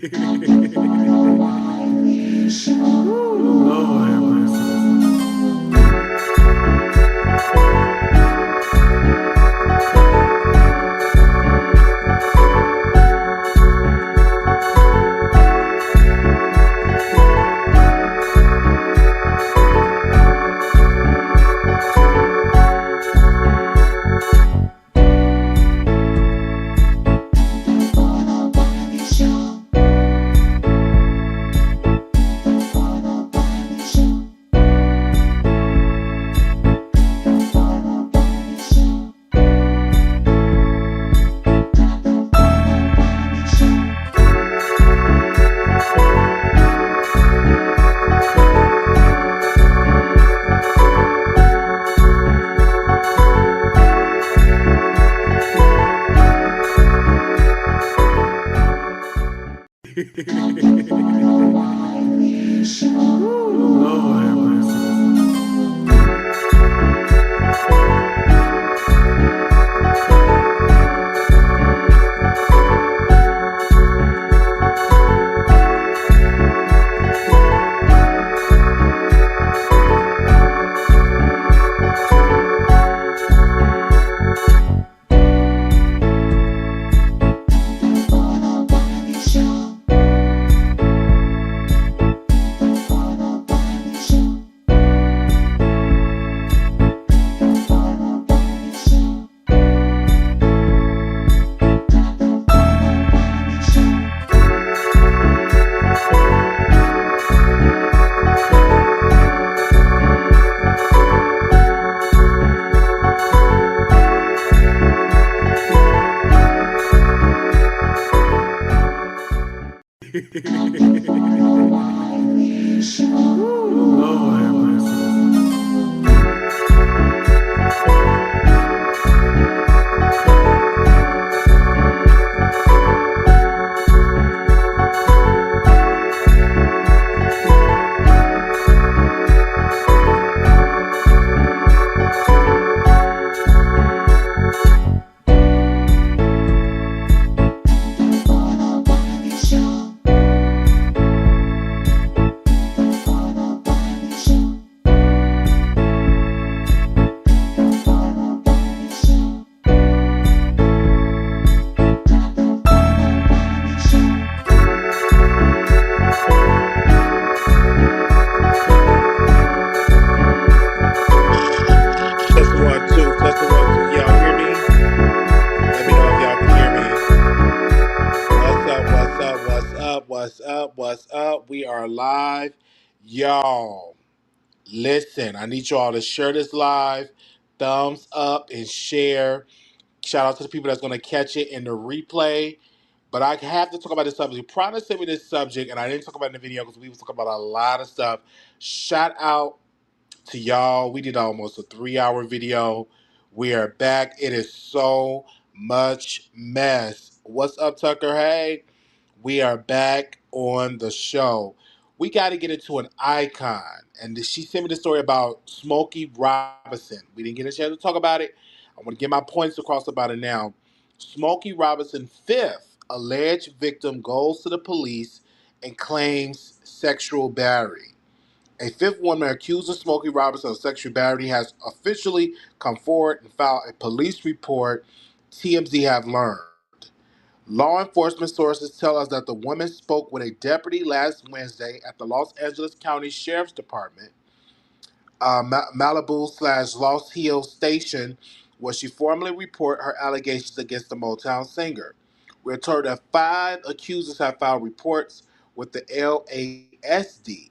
Lord have mercy. Lord have mercy. Lord have mercy. Test one, two, test one, two. Can y'all hear me? Let me know if y'all can hear me. What's up, what's up, what's up, what's up, what's up? We are live. Y'all, listen, I need y'all to share this live, thumbs up, and share. Shout out to the people that's going to catch it in the replay. But I have to talk about this subject. Promise sent me this subject, and I didn't talk about it in the video because we was talking about a lot of stuff. Shout out to y'all. We did almost a 3-hour video. We are back. It is so much mess. What's up, Tucker? Hey, we are back on the show. We got to get into an icon. And she sent me the story about Smokey Robinson. We didn't get a chance to talk about it. I want to get my points across about it now. Smokey Robinson, fifth alleged victim, goes to the police and claims sexual battery. A fifth woman accused of Smokey Robinson of sexual battery has officially come forward and filed a police report, TMZ have learned. Law enforcement sources tell us that the woman spoke with a deputy last Wednesday at the Los Angeles County Sheriff's Department, Malibu slash Lost Hills Station, where she formally reported her allegations against the Motown singer. We're told that 5 accusers have filed reports with the LASD.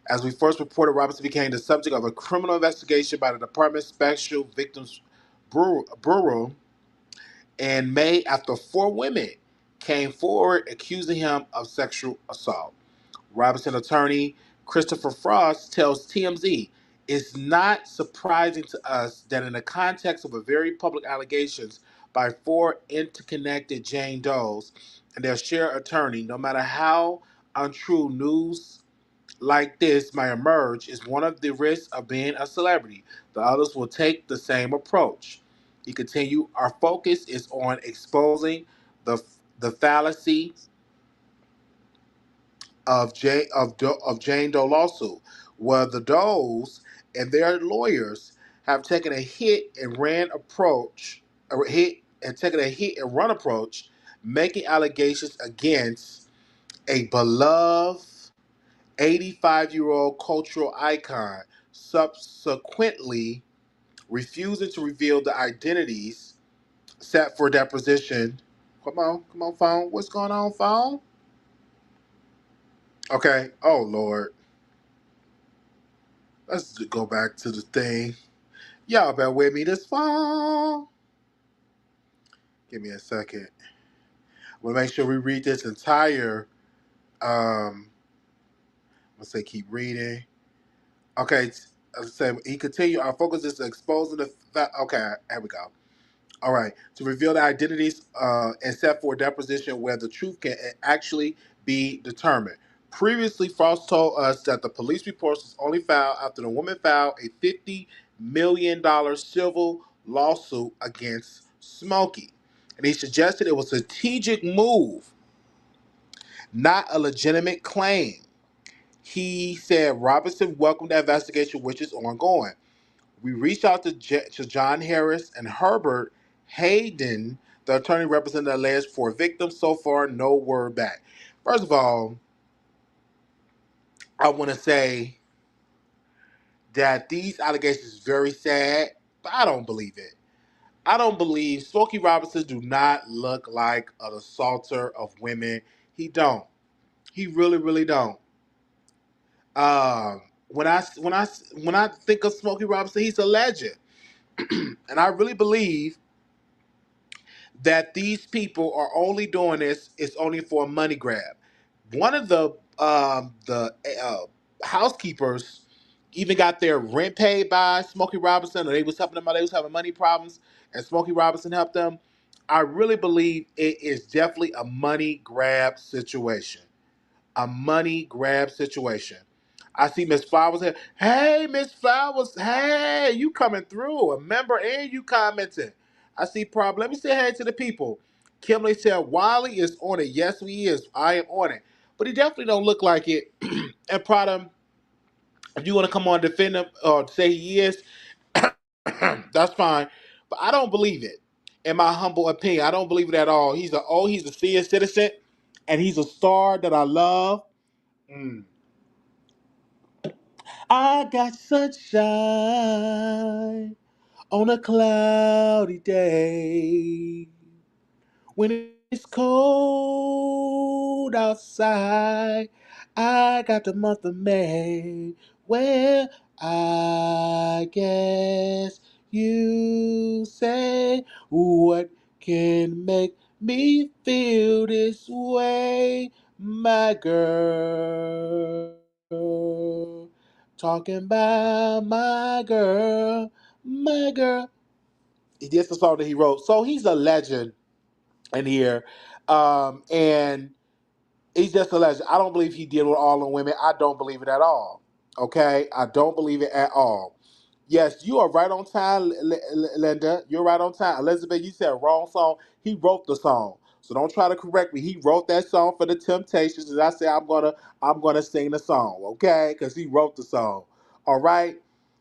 As we first reported, Robinson became the subject of a criminal investigation by the Department's Special Victims Bureau in May after 4 women came forward accusing him of sexual assault. Robinson attorney Christopher Frost tells TMZ, "It's not surprising to us that in the context of a very public allegations by 4 interconnected Jane Does and their shared attorney, no matter how untrue news like this may emerge is one of the risks of being a celebrity. The others will take the same approach." He continued, "Our focus is on exposing the the fallacy of Jane Doe lawsuit, where the Does and their lawyers have taken a hit and run approach, making allegations against a beloved 85-year-old cultural icon, subsequently refusing to reveal the identities set for deposition. Come on, phone. What's going on, phone? Okay. Oh Lord. Let's go back to the thing. Y'all bear with me this phone. Give me a second. We'll make sure we read this entire let's say keep reading. Okay, let's say he continued. Our focus is exposing the fact. Okay, here we go. All right, to reveal the identities and set for a deposition where the truth can actually be determined. Previously, Frost told us that the police reports was only filed after the woman filed a $50 million civil lawsuit against Smokey. And he suggested it was a strategic move, not a legitimate claim. He said Robinson welcomed the investigation, which is ongoing. We reached out to John Harris and Herbert Hayden, the attorney representing the alleged four victims. So far, no word back. First of all, I want to say that these allegations is very sad, but I don't believe it. I don't believe Smokey Robinson do not look like an assaulter of women. He don't. He really, really don't. When I think of Smokey Robinson, he's a legend, and I really believe that these people are only doing this is only for a money grab. One of the housekeepers even got their rent paid by Smokey Robinson, or they was helping them out. They was having money problems, and Smokey Robinson helped them. I really believe it is definitely a money grab situation. A money grab situation. I see Miss Flowers here. Hey, Miss Flowers. Hey, you coming through. A member and you commenting. I see problem. Let me say hey to the people. Kimberly said Wiley is on it. Yes, he is. I am on it. But he definitely don't look like it. And Prada, if you want to come on defend him or say he is, that's fine. But I don't believe it. In my humble opinion, I don't believe it at all. He's a senior citizen, and he's a star that I love. Mm. I got sunshine on a cloudy day. When it's cold outside, I got the month of May. Well, I guess you say, what can make me feel this way, my girl? Talking about my girl. That's the song that he wrote. So he's a legend in here. And he's just a legend. I don't believe he did with all the women. I don't believe it at all. Okay? I don't believe it at all. Yes, you are right on time, Linda. You're right on time. Elizabeth, you said wrong song. He wrote the song. So don't try to correct me. He wrote that song for the Temptations, and I said I'm gonna sing the song, okay? Because he wrote the song. All right.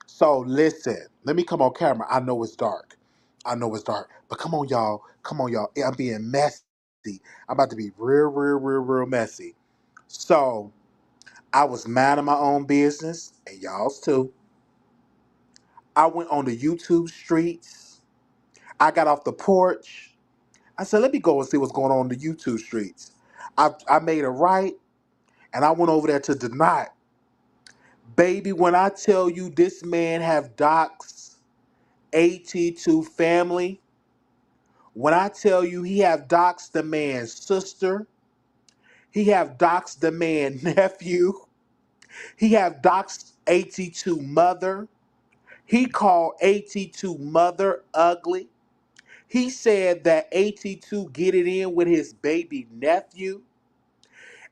So listen, let me come on camera. I know it's dark. I know it's dark. But come on, y'all. Come on, y'all. I'm being messy. I'm about to be real, real, real, real messy. So I was mad at my own business, and y'all's too. I went on the YouTube streets. I got off the porch. I said, let me go and see what's going on the YouTube streets. I made a right, and I went over there to deny it. Baby, when I tell you this man have doxed AT2 family, when I tell you he have doxed the man's sister, he have doxed the man's nephew, he have doxed AT2 mother, he called AT2 mother ugly. He said that AT2 get it in with his baby nephew.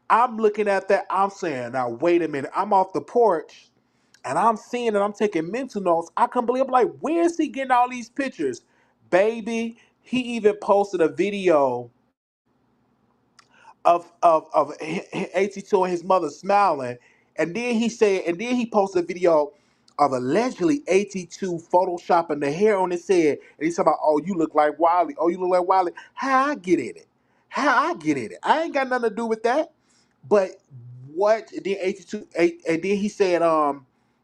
I'm looking at that. I'm saying, now wait a minute. I'm off the porch and I'm seeing it. I'm taking mental notes. I can't believe. I'm like, where is he getting all these pictures? Baby, he even posted a video of AT2 and his mother smiling, and then he said, and then he posted a video of allegedly AT2 photoshopping the hair on his head, and he's talking about, oh, you look like Wiley, oh, you look like Wiley. How I get in it? How I get in it? I ain't got nothing to do with that. But what? And then AT2, and then he said,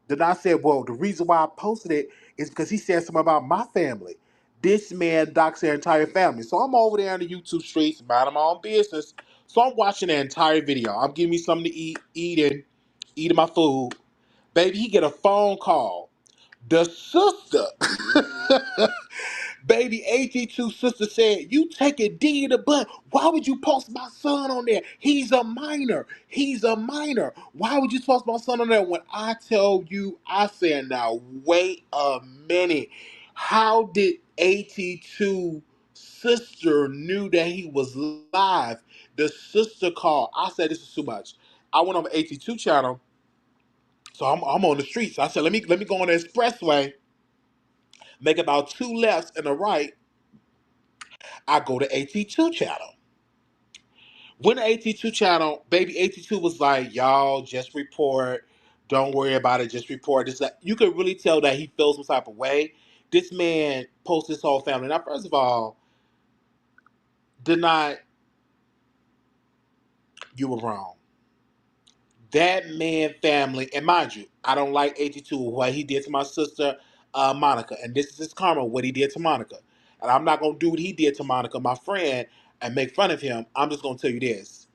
then I said, well, the reason why I posted it is because he said something about my family. This man doxed their entire family. So I'm over there on the YouTube streets, minding my own business. So I'm watching the entire video. I'm getting me something to eating my food. Baby, he get a phone call. The sister Baby AT2 sister said, you taking D in the butt. Why would you post my son on there? He's a minor. He's a minor. Why would you post my son on there? When I tell you, I said, now wait a minute. How did AT2 sister knew that he was live? The sister called. I said, this is too much. I went on the AT2 channel. So I'm on the streets. I said, let me go on the expressway, make about two lefts and a right. I go to AT2 channel. When the AT2 channel, baby AT2 was like, y'all just report. Don't worry about it. Just report. This, that. You could really tell that he feels some type of way. This man posts his whole family. Now, first of all, did not, you were wrong. That man family, and mind you, I don't like AT2, what he did to my sister, Monica. And this is his karma, what he did to Monica. And I'm not going to do what he did to Monica, my friend, and make fun of him. I'm just going to tell you this.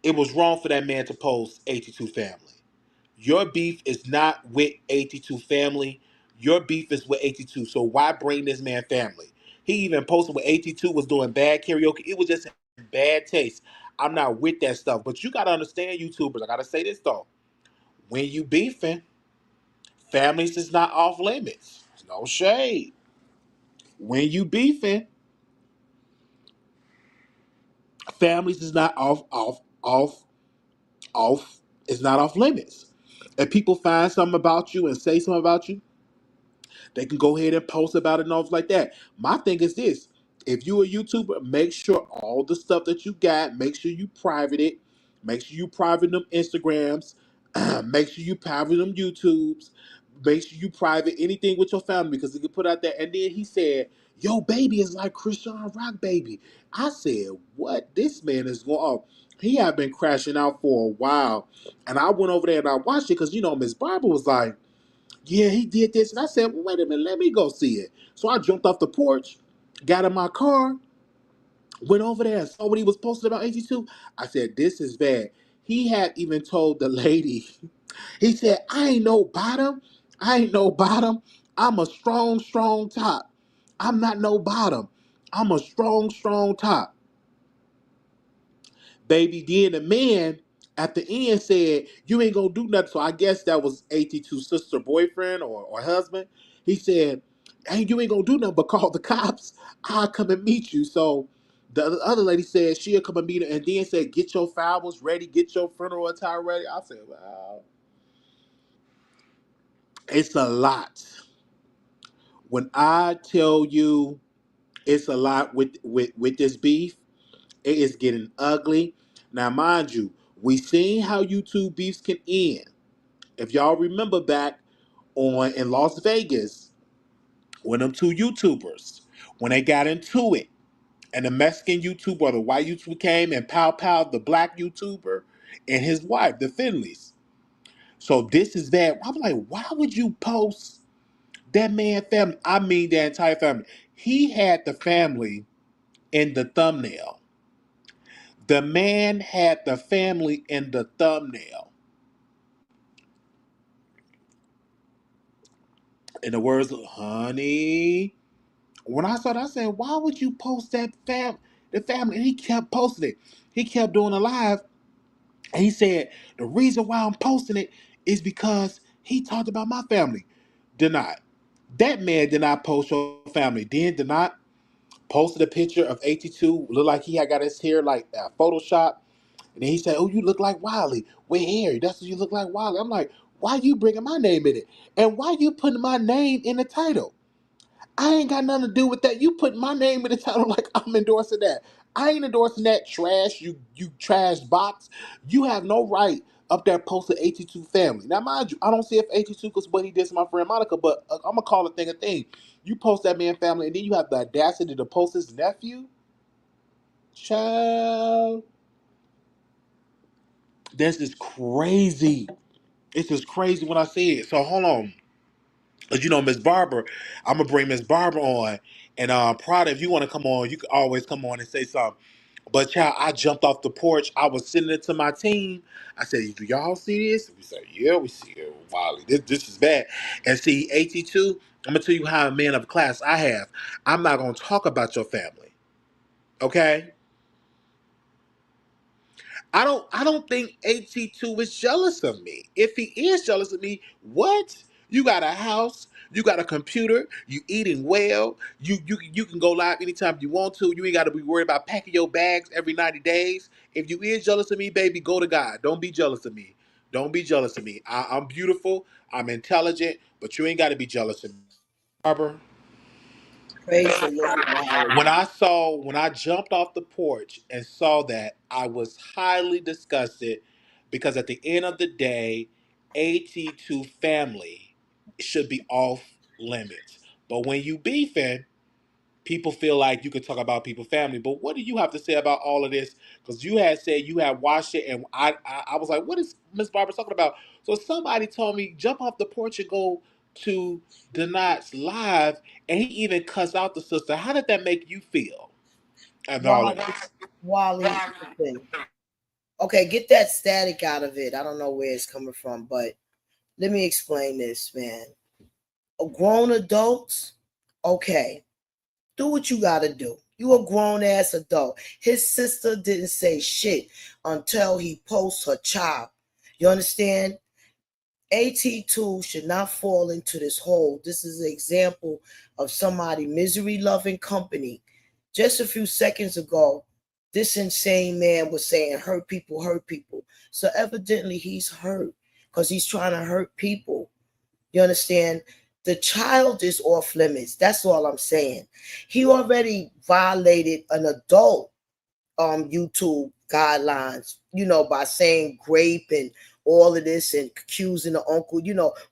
It was wrong for that man to post AT2 family. Your beef is not with AT2 family. Your beef is with AT2. So why bring this man family? He even posted when AT2 was doing bad karaoke. It was just in bad taste. I'm not with that stuff. But you gotta understand, YouTubers. I gotta say this though. When you beefing, families is not off limits. No shade. When you beefing, families is not off. It's not off limits. If people find something about you and say something about you, they can go ahead and post about it and all like that. My thing is this. If you a YouTuber, make sure all the stuff that you got, make sure you private it. Make sure you private them Instagrams. Make sure you private them YouTubes. Make sure you private anything with your family because you can put out there. And then he said, yo, baby is like Christian Rock baby. I said, what? This man is going on. He had been crashing out for a while. And I went over there and I watched it because, Miss Barbara was like, yeah, he did this. And I said, well, wait a minute, let me go see it. So I jumped off the porch, got in my car, went over there and saw what he was posting about AT2. I said, this is bad. He had even told the lady, he said, I ain't no bottom. I ain't no bottom. I'm a strong, strong top. I'm not no bottom. I'm a strong, strong top. Baby, then the man at the end said, you ain't gonna do nothing. So I guess that was AT2's sister boyfriend or husband. He said, hey, you ain't gonna do nothing but call the cops. I'll come and meet you. So the other lady said she'll come and meet her and then said, get your flowers ready, get your funeral attire ready. I said, wow. It's a lot. When I tell you it's a lot with this beef, it is getting ugly. Now, mind you, we seen how YouTube beefs can end. If y'all remember back on in Las Vegas, when them two YouTubers, when they got into it, and the Mexican YouTuber or the white YouTuber came and pow the black YouTuber and his wife, the Finleys. So this is that. I'm like, why would you post that man family? I mean, the entire family. He had the family in the thumbnail. The man had the family in the thumbnail. In the words of honey. When I saw that, I said, why would you post the family? And he kept posting it. He kept doing a live. And he said, the reason why I'm posting it is because he talked about my family. Did not. That man did not post your family. Then did not posted a picture of AT2. Looked like he had got his hair like Photoshop. And then he said, oh, you look like Wiley with hair. That's what you look like, Wiley. I'm like, why you bringing my name in it? And why you putting my name in the title? I ain't got nothing to do with that. You put my name in the title like I'm endorsing that. I ain't endorsing that trash. You trash box. You have no right up there posting AT2 family. Now, mind you, I don't see if AT2 because what he did to my friend Monica, but I'm gonna call a thing a thing. You post that man family, and then you have the audacity to post his nephew. Child, this is crazy. It's just crazy when I see it. So hold on. Cause you know Miss Barbara, I'm gonna bring Miss Barbara on, and Prada, if you want to come on, you can always come on and say something. But child, I jumped off the porch. I was sending it to my team. I said, "Do y'all see this?" We said, "Yeah, we see it, Wiley. This is bad." And see, AT2, I'm gonna tell you how a man of class I have. I'm not gonna talk about your family, okay? I don't think AT2 is jealous of me. If he is jealous of me, what? You got a house, you got a computer, you eating well, you can go live anytime you want to. You ain't gotta be worried about packing your bags every 90 days. If you is jealous of me, baby, go to God. Don't be jealous of me. Don't be jealous of me. I'm beautiful, I'm intelligent, but you ain't gotta be jealous of me. Barbara. Praise the Lord, Wiley. When I jumped off the porch and saw that, I was highly disgusted because at the end of the day, AT2 family should be off limits. But when you beefing, people feel like you can talk about people family. But what do you have to say about all of this? Because you had said you had watched it, and I was like, what is Miss Barbara talking about? So somebody told me jump off the porch and go to Denot's live, and he even cussed out the sister. How did that make you feel? And all of Wally, that. Wally, listen. Okay, get that static out of it. I don't know where it's coming from, but let me explain this, man. Grown adults, okay, do what you gotta do. You a grown ass adult. His sister didn't say shit until he posts her child. You understand? AT2 should not fall into this hole. This is an example of somebody misery loving company. Just a few seconds ago, this insane man was saying hurt people, hurt people. So evidently he's hurt because he's trying to hurt people. You understand? The child is off limits. That's all I'm saying. He already violated an adult YouTube guidelines, by saying grape and all of this and accusing the uncle,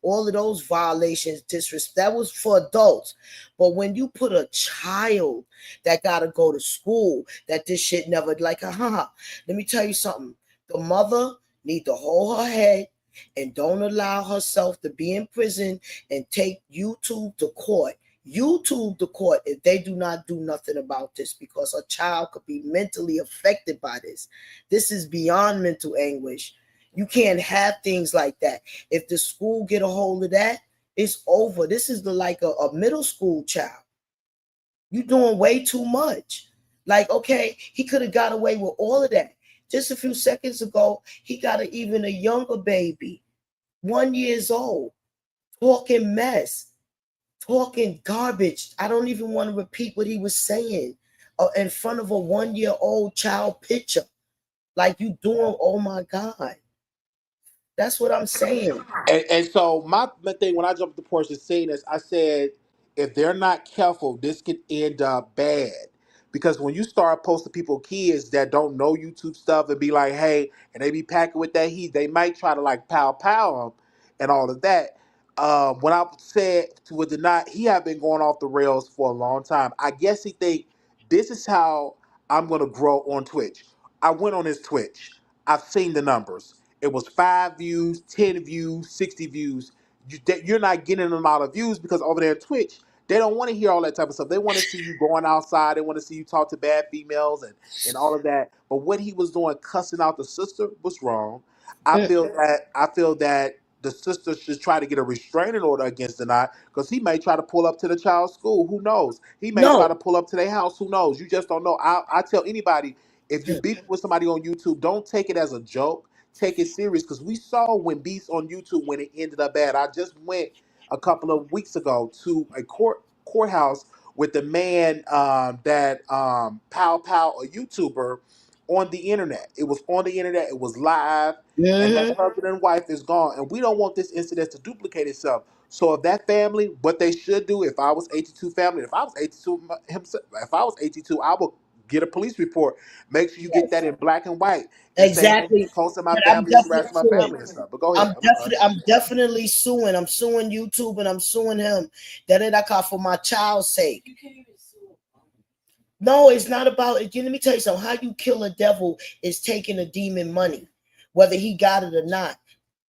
all of those violations, disrespect, that was for adults. But when you put a child that gotta go to school, that this shit never like, let me tell you something. The mother need to hold her head and don't allow herself to be in prison and take YouTube to court. YouTube the court if they do not do nothing about this, because a child could be mentally affected by this. This is beyond mental anguish. You can't have things like that. If the school get a hold of that, it's over. This is like a middle school child. You doing way too much. Like, okay, he could have got away with all of that. Just a few seconds ago, he got even a younger baby, 1 year old, talking mess, talking garbage. I don't even want to repeat what he was saying in front of a 1-year-old child picture. Like, you doing, oh my God. That's what I'm saying. And so my thing when I jumped the porch and saying this, I said, if they're not careful, this could end up bad. Because when you start posting people kids that don't know YouTube stuff and be like, hey, and they be packing with that heat, they might try to like pow them and all of that. When I said to it did not, he had been going off the rails for a long time. I guess he think this is how I'm gonna grow on Twitch. I went on his Twitch. I've seen the numbers. It was 5 views, 10 views, 60 views. You're not getting a lot of views because over there at Twitch, they don't want to hear all that type of stuff. They want to see you going outside. They want to see you talk to bad females and all of that. But what he was doing, cussing out the sister, was wrong. I feel that the sister should try to get a restraining order against the night because he may try to pull up to the child's school. Who knows? He may try No. to pull up to their house. Who knows? You just don't know. I tell anybody, if you beef with somebody on YouTube, don't take it as a joke. Take it serious because we saw when beefs on YouTube when it ended up bad. I just went a couple of weeks ago to a courthouse with the man that pow a YouTuber on the internet. It was on the internet. It was live, and that Mm-hmm. husband and wife is gone. And we don't want this incident to duplicate itself. So if that family, what they should do, if I was 82 family, if I was 82 himself, if I was 82, I would get a police report. Make sure you get that Yes, in black and white and say, hey, exactly. posting my But I'm family is definitely harassing my suing. family and stuff. But go ahead. I'm sorry. I'm definitely suing. I'm suing YouTube and I'm suing him. That it I caught for my child's sake. No, it's not about it. Let me tell you something. How you kill a devil is taking a demon money, whether he got it or not.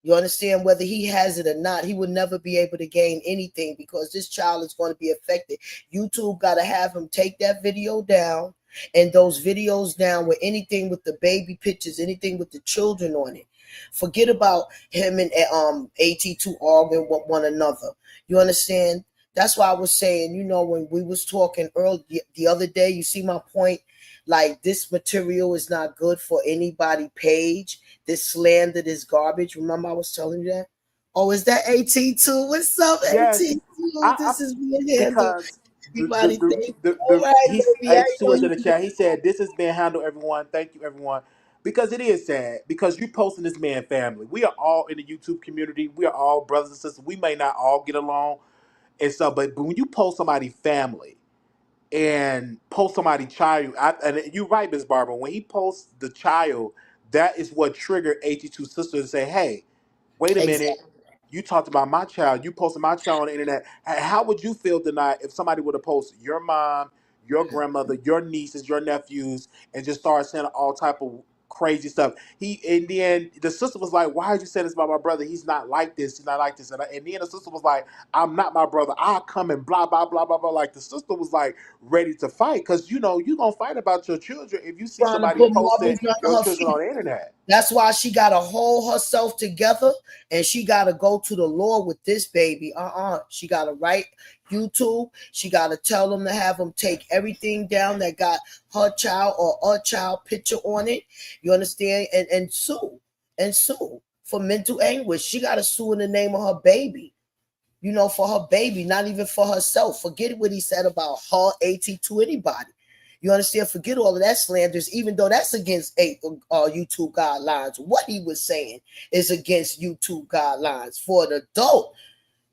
You understand? Whether he has it or not, he will never be able to gain anything because this child is going to be affected. YouTube got to have him take that video down and those videos down with anything with the baby pictures, anything with the children on it. Forget about him and AT2 arguing with one another. You understand? That's why I was saying, when we was talking earlier the other day, you see my point? Like this material is not good for anybody page. This slander, this garbage. Remember I was telling you that? Oh, is that AT2? What's up, Yes, AT2? I This is being handled. because Everybody think, all right, he's baby, I H2 know is in you the can chat. He said this is being handled. Everyone, thank you, everyone, because it is sad. Because you posting this man family. We are all in the YouTube community. We are all brothers and sisters. We may not all get along and stuff, but when you post somebody family and post somebody child, and you're right, Miss Barbara. When he posts the child, that is what triggered 82 sister to say, "Hey, wait a minute, exactly. you talked about my child, you posted my child on the internet. How would you feel tonight if somebody would have posted your mom, your grandmother, your nieces, your nephews, and just started saying all type of crazy stuff?" He and then the sister was like, "Why did you say this about my brother? He's not like this. He's not like this." And then the sister was like, "I'm not my brother. I'll come and blah blah blah blah blah." Like the sister was like ready to fight because you gonna fight about your children if you see Trying to somebody put posting marbles your under her children feet. on the internet. That's why she got to hold herself together and she got to go to the Lord with this baby. She got to write YouTube. She got to tell them to have them take everything down that got her child or a child picture on it. You understand? And sue. And sue for mental anguish. She got to sue in the name of her baby. For her baby, not even for herself. Forget what he said about her AT to anybody. You understand? Forget all of that slanders, even though that's against YouTube guidelines. What he was saying is against YouTube guidelines for an adult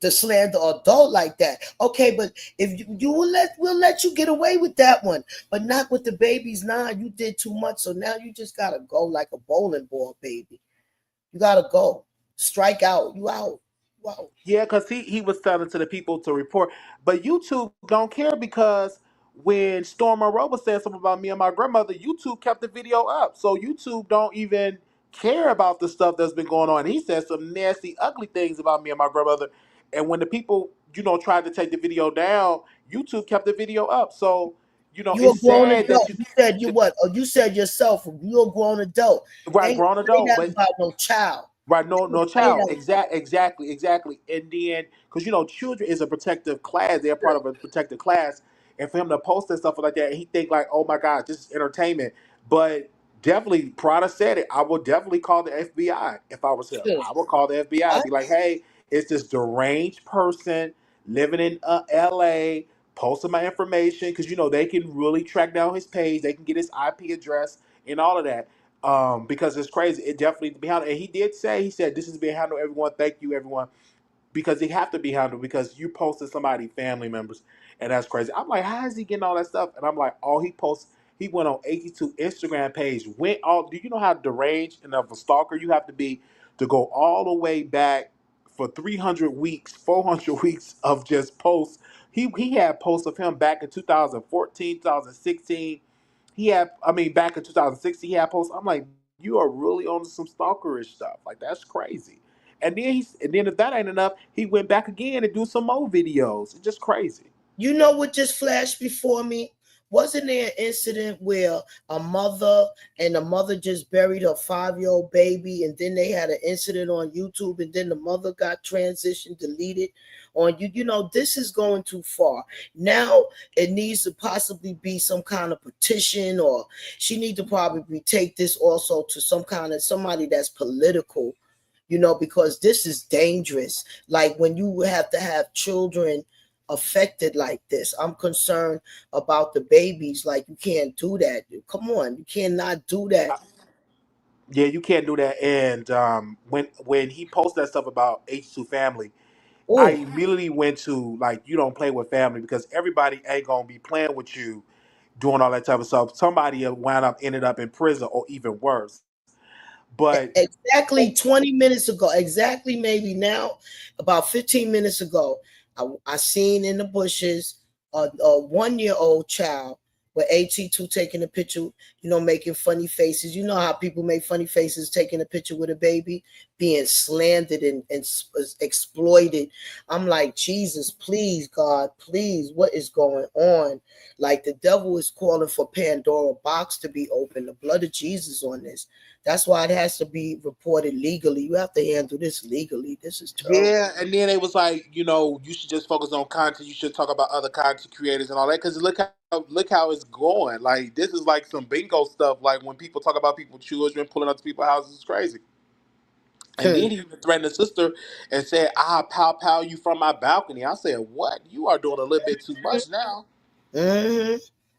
to slander an adult like that. Okay, but if you we'll let you get away with that one, but not with the babies. Nah, you did too much. So now you just gotta go like a bowling ball, baby. You gotta go. Strike out. You out. Wow. Yeah, because he was telling to the people to report, but YouTube don't care because when Storm Monroe said something about me and my grandmother, YouTube kept the video up, so YouTube don't even care about the stuff that's been going on. He said some nasty, ugly things about me and my grandmother, and when the people tried to take the video down, YouTube kept the video up. So You a it's grown sad that adult. You said you what? Or you said yourself. You a grown adult. right, Ain't grown say adult, that but about no child. right, no, Ain't no say child. that. Exactly. And then, because children is a protective class, they're part of a protected class, and for him to post and stuff like that, he think like, oh my God, this is entertainment. But definitely, Prada said it. I will definitely call the FBI if I was him. Shit. I would call the FBI, What? be like, hey, it's this deranged person living in L.A. posting my information because they can really track down his page, they can get his IP address and all of that, because it's crazy. It definitely needs to be handled. And he said this is being handled. Everyone, thank you, everyone, because they have to be handled because you posted somebody family members, and that's crazy. I'm like, how is he getting all that stuff? And I'm like, oh, he posts. He went on 82 Instagram page. Went all. Do you know how deranged and of a stalker you have to be to go all the way back for 300 weeks, 400 weeks of just posts? He had posts of him back in 2014, 2016. He had, I mean, back in 2016, he had posts. I'm like, you are really on some stalkerish stuff. Like that's crazy. And then if that ain't enough, he went back again and do some more videos. It's just crazy. You know what just flashed before me? Wasn't there an incident where a mother and the mother just buried her 5-year-old baby, and then they had an incident on YouTube, and then the mother got transitioned, deleted on you? This is going too far. Now it needs to possibly be some kind of petition, or she need to probably take this also to some kind of somebody that's political, because this is dangerous. Like when you have to have children affected like this. I'm concerned about the babies. Like you can't do that. Come on, you cannot do that. Yeah, you can't do that. And when he posted that stuff about H2 family, I Oh, immediately went to like, you don't play with family because everybody ain't gonna be playing with you doing all that type of stuff. Somebody wound up ended up in prison or even worse. But Exactly 20 minutes ago, exactly maybe now, about 15 minutes ago, I seen in the bushes a 1-year-old child with AT2 taking a picture, making funny faces. You know how people make funny faces taking a picture with a baby, being slandered and exploited. I'm like, Jesus, please, God, please, what is going on? Like the devil is calling for Pandora box to be open, the blood of Jesus on this. That's why it has to be reported legally. You have to handle this legally. This is terrible. yeah, and then it was like, you should just focus on content. You should talk about other content creators and all that. Because look how it's going. Like this is like some bingo stuff. Like when people talk about people's children pulling up to people's houses, it's crazy. And then he even threatened his sister and said, "I'll pow pow you from my balcony." I said, "What? You are doing a little bit too much now." hmm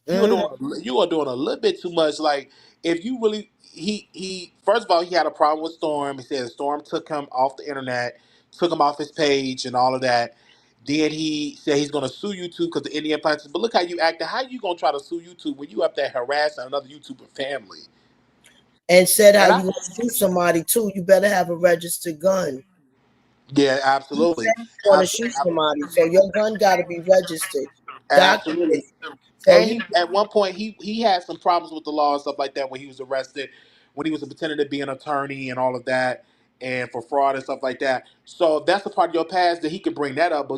You are hmm doing a little bit too much. Like if you really he first of all he had a problem with Storm. He said Storm took him off the internet, took him off his page and all of that. Then he said he's gonna sue YouTube because the Indian plants. But look how you acted. How you gonna try to sue YouTube when you up there harassing another YouTuber family? And said how And I you gonna shoot somebody too. You better have a registered gun. yeah, He absolutely, said you want to shoot somebody, so your gun got to be registered, documented. absolutely. So And you, he at one point he had some problems with the law and stuff like that when he was arrested, when he was pretending to be an attorney and all of that, and for fraud and stuff like that. So if that's a part of your past that he could bring that up,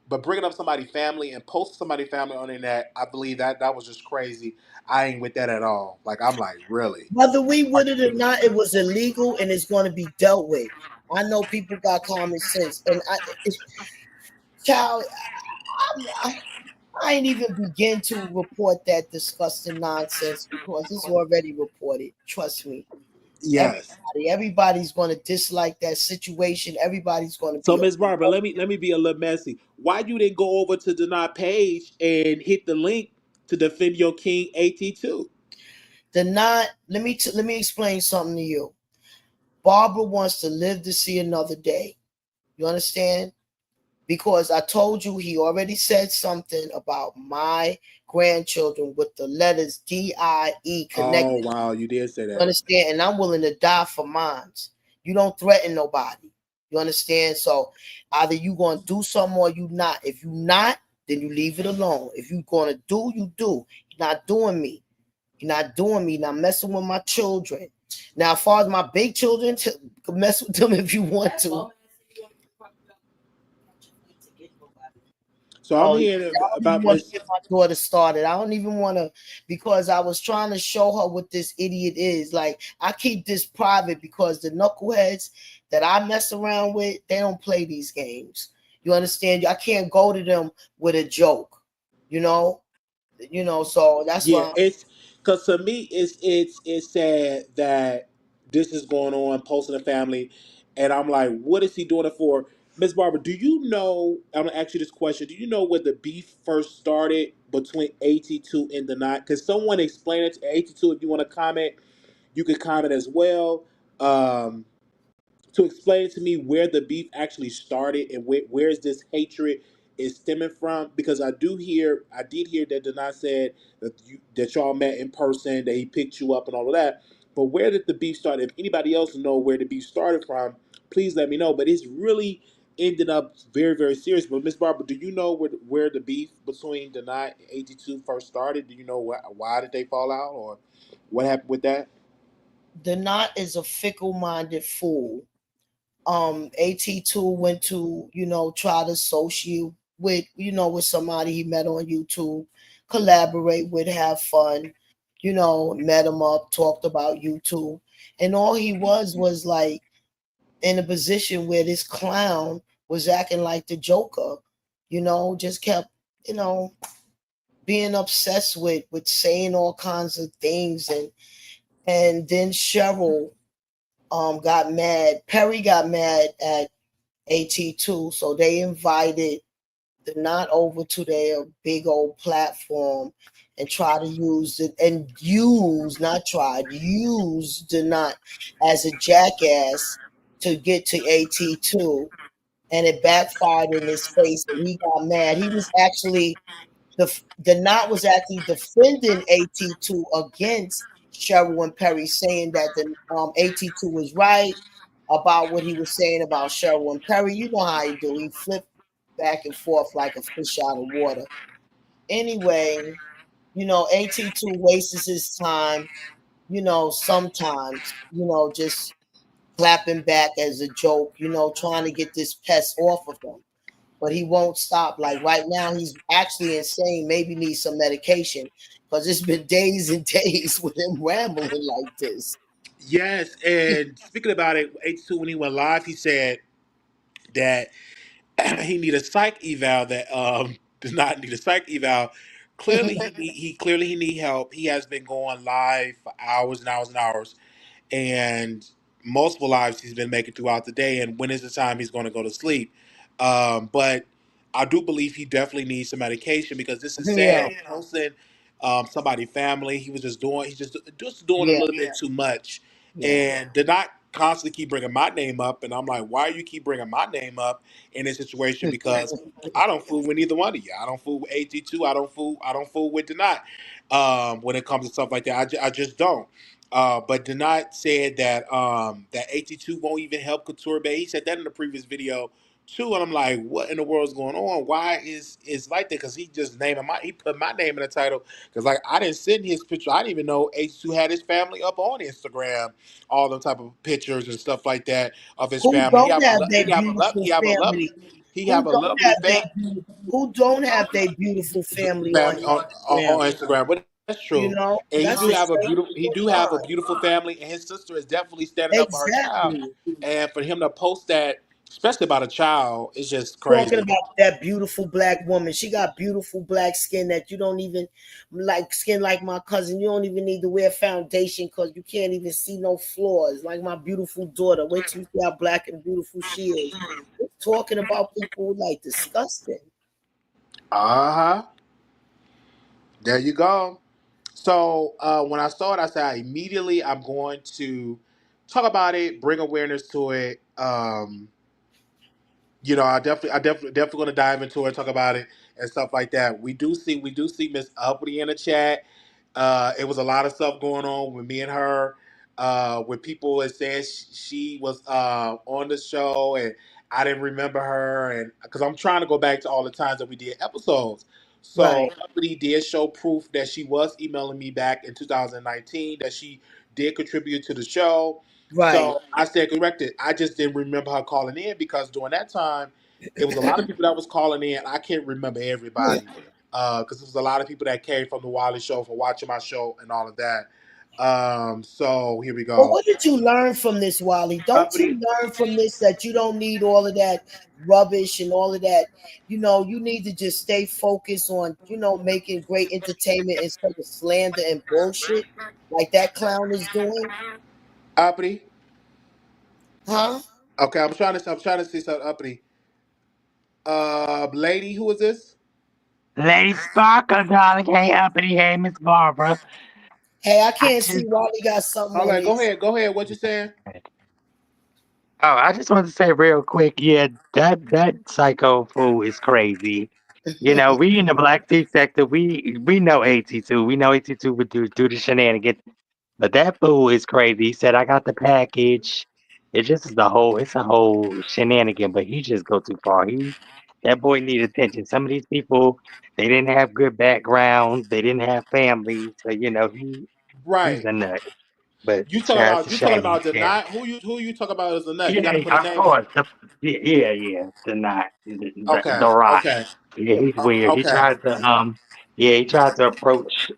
but bringing up somebody's family and posting somebody's family on the internet, I believe that was just crazy. I ain't with that at all. Like I'm like really. whether we with it or not, it was illegal and it's going to be dealt with. I know people got common sense, and child, I, I ain't even begin to report that disgusting nonsense because it's already reported. Trust me. Yes. Everybody's going to dislike that situation. Everybody's going to So be Miss Barbara, let me be a little messy. Why you didn't go over to Deny page and hit the link to defend your king AT2? the not. Let me explain something to you. Barbara wants to live to see another day. You understand? Because I told you he already said something about my grandchildren with the letters DIE Oh connected. wow, you did say You that. understand? And I'm willing to die for mines. You don't threaten nobody. You understand? So either you gonna do something or you not. If you not, then you leave it alone. If you gonna do, you do. You're not doing me. You're not doing me. Not messing with my children. Now, as far as my big children, mess with them if you want to. So I'm Oh, yeah, hearing I don't even about want to Miss. get my daughter started. I don't even want to because I was trying to show her what this idiot is. Like I keep this private because the knuckleheads that I mess around with, they don't play these games. You understand? I can't go to them with a joke. You know, So that's Yeah, why it's because to me it's sad that this is going on, posting a family, and I'm like, what is he doing it for? Miss Barbara, do you know? I'm gonna ask you this question. Do you know where the beef first started between AT2 and the Knot? Because someone explain it to AT2. If you want to comment, you can comment as well. Um, to explain to me where the beef actually started and where's this hatred is stemming from, because I did hear that Denai said that y'all met in person, that he picked you up and all of that, but where did the beef start? If anybody else know where the beef started from, please let me know. But it's really ended up very, very serious. But Miss Barbara, do you know where the beef between Denai and 82 first started? Do you know why did they fall out, or what happened with that? the knot is a fickle-minded fool. AT2 went to, try to associate with, with somebody he met on YouTube, collaborate with, have fun, met him up, talked about YouTube. And all he was like in a position where this clown was acting like the Joker, just kept, you know, being obsessed with saying all kinds of things and then Cheryl got mad. Perry got mad at AT2. So they invited the Knot over to their big old platform and try to use it and not tried, use the Knot as a jackass to get to AT2. And it backfired in his face and he got mad. He was actually The knot was actually defending AT2 against Cheryl and Perry, saying that the AT2 was right about what he was saying about Cheryl and Perry. You know how he do. He flipped back and forth like a fish out of water. Anyway, AT2 wastes his time, sometimes, just clapping back as a joke, trying to get this pest off of him. But he won't stop. Like right now, he's actually insane. Maybe needs some medication because it's been days and days with him rambling like this. Yes, and speaking about it, H2 when he went live, he said that he need a psych eval that does not need a psych eval. Clearly he clearly he need help. He has been going live for hours and hours and hours, and multiple lives he's been making throughout the day. And when is the time he's going to go to sleep? But I do believe he definitely needs some medication because this is Yeah, sad. Posting somebody family, he was just doing a yeah, little bit too much, yeah. and did not constantly keep bringing my name up. And I'm like, why you keep bringing my name up in this situation? Because I don't fool with either one of you. I don't fool with AT2. I don't fool with Denot. When it comes to stuff like that, I just don't. But Denot said that that AT2 won't even help Couture Bay. He said that in the previous video too, and I'm like, what in the world is going on? Why is like that? Because he just he put my name in the title. Because like I didn't send his picture. I didn't even know AT2 had his family up on Instagram, all the type of pictures and stuff like that of his Who family. don't have their He beautiful have a love family? he Who have a don't lovely have their family who don't have their beautiful family on family Instagram? on Instagram. But that's true. And That's a shame to he your do have a mind. beautiful family, and his sister is definitely standing up for her child. Exactly. And for him to post that, especially about a child, is just Talking crazy. about that beautiful black woman. She got beautiful black skin that you don't even like skin like my cousin. You don't even need to wear foundation because you can't even see no flaws. Like my beautiful daughter. Wait till you see how black and beautiful she is. Talking about people like disgusting. Uh huh. There you go. So when I saw it, I said immediately I'm going to talk about it, bring awareness to it. Definitely going to dive into it, talk about it, and stuff like that. We do see Miss Uppity in the chat. It was a lot of stuff going on with me and her. With people that said she was on the show and I didn't remember her, and because I'm trying to go back to all the times that we did episodes. So Right, Uppity did show proof that she was emailing me back in 2019 that she did contribute to the show. right. So I said corrected. I just didn't remember her calling in because during that time, it was a lot of people that was calling in. I can't remember everybody because it was a lot of people that came from the Wiley show for watching my show and all of that. So here we But go. what did you learn from this, Wally? Don't you Uppity. learn from this that you don't need all of that rubbish and all of that? You need to just stay focused on, making great entertainment instead of slander and bullshit like that clown is doing. Uppity. Huh? Okay, I'm trying to see something uppity. Lady, who is this? Lady Sparkle, darling. Hey, Uppity. Hey, Miss Barbara. Hey, I I can't see just, Wally got something All on right, his. go ahead. What you saying? I just want to say real quick, yeah, that psycho fool is crazy. You know, we in the black tea sector, we know AT2. We know AT2 would do the shenanigans, but that fool is crazy. He said, "I got the package." It just is it's a whole shenanigan, but he just go too far. That boy need attention. Some of these people, they didn't have good backgrounds, they didn't have families, so he's Right. a nut. But yeah, it's a You talking shame. about the Yeah. not who you talking about as a nut? You got to Yeah, put a of name on. course. Yeah. The not the Okay. rock. Okay. Yeah, he's weird. Okay. He tried to approach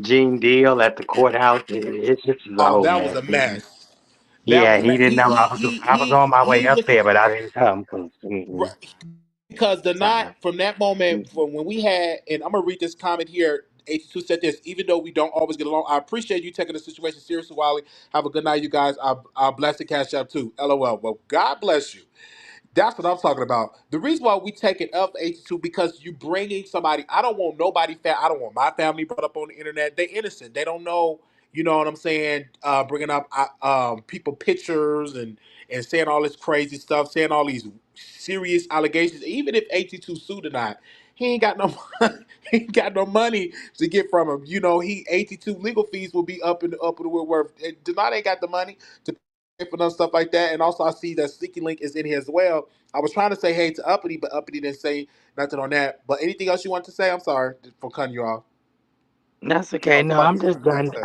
Gene Deal at the courthouse. It's just a Oh, whole that was mess. a mess. That Yeah, was a he mess. didn't know I was on my way He up was there, but I didn't come because because the not so from that moment mm. from when we had, and I'm gonna read this comment here. H2 said this. Even though we don't always get along, I appreciate you taking the situation seriously, Wiley. Have a good night, you guys. I'll bless the cash up too. LOL. Well, God bless you. That's what I'm talking about. The reason why we take it up 82 because you bringing somebody. I don't want nobody. I don't want my family brought up on the internet. They innocent. They don't know. You know what I'm saying? Bringing up people pictures and saying all this crazy stuff, saying all these serious allegations. Even if 82 sued or not, he ain't got no he ain't got no money to get from him. You know, he AT2 legal fees will be up in the woodworth. And Denard ain't got the money to pay for them stuff like that. And also I see that Sticky Link is in here as well. I was trying to say hey to Uppity, but Uppity didn't say nothing on that. But anything else you want to say? I'm sorry for cutting you off. That's Oh, okay. No, somebody I'm got just something done. to say.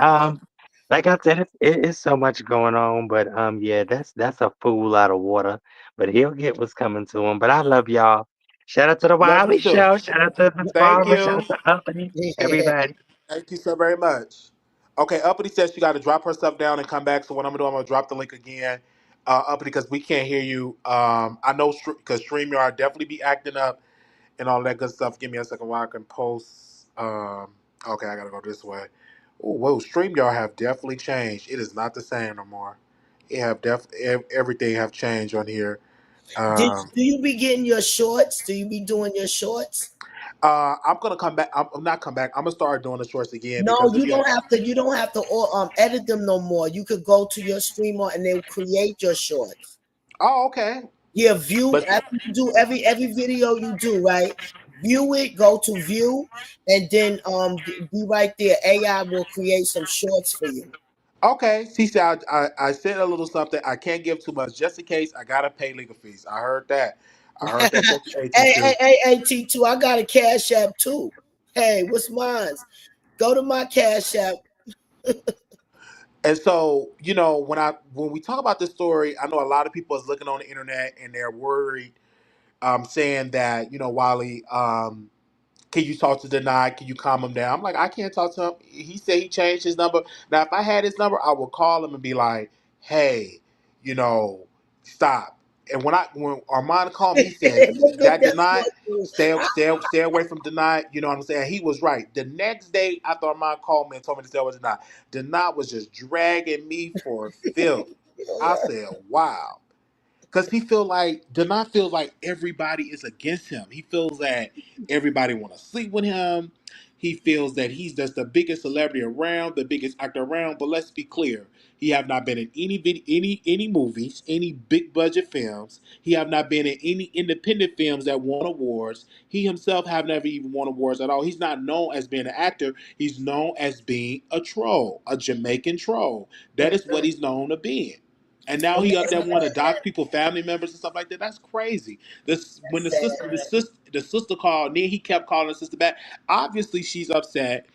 Like I said, it's so much going on, but yeah, that's a fool out of water. But he'll get what's coming to him. But I love y'all. Shout out to the Love you Wiley too. Show. Shout out to Miss Thank Barbara. Shout you. out to Anthony. Yeah. Everybody. Thank you so very much. Okay, Uppity says she got to drop her stuff down and come back. So what I'm gonna do, I'm gonna drop the link again, Uppity, because we can't hear you. I know because Streamyard definitely be acting up and all that good stuff. Give me a second while I can post. Okay, I gotta go this way. Oh, whoa, Streamyard have definitely changed. It is not the same no more. It have everything have changed on here. Um, Do you be getting your shorts? Do you be doing your shorts? I'm gonna come back. I'm not come back. I'm gonna start doing the shorts again No, because you don't have to. You don't have to edit them no more. You could go to your streamer and they'll create your shorts. Oh, okay. Yeah, view But after you do every video you do, right? View it, go to view, and then be right there. AI will create some shorts for you. okay, she said I said a little something. I can't give too much just in case I gotta pay legal fees. I heard that. I heard that. Thank you, Hey, AT2. hey, hey, AT2, I got a cash app too. Hey, what's mine? Go to my cash app. And so, when we talk about this story, I know a lot of people is looking on the internet and they're worried, saying that Wiley, can you talk to Deny? Can you calm him down? I'm like, I can't talk to him. He said he changed his number. Now, if I had his number, I would call him and be like, hey, you know, stop. And when Armand called me, he said that That's Deny, what stay away from Deny. You know what I'm saying? He was right. The next day after Armand called me and told me to stay away from Deny, Deny was just dragging me for filth. I said, wow. Because he feel like Denard feels like everybody is against him. He feels that everybody want to sleep with him. He feels that he's just the biggest celebrity around, the biggest actor around. But let's be clear, he have not been in any movies, any big budget films. He have not been in any independent films that won awards. He himself have never even won awards at all. He's not known as being an actor. He's known as being a troll, a Jamaican troll. That is what he's known to be. And now and he up that's there wanting to sad. dox people, family members and stuff like that. That's crazy. This when That's sad. the sister called, then he kept calling the sister back. Obviously, she's upset.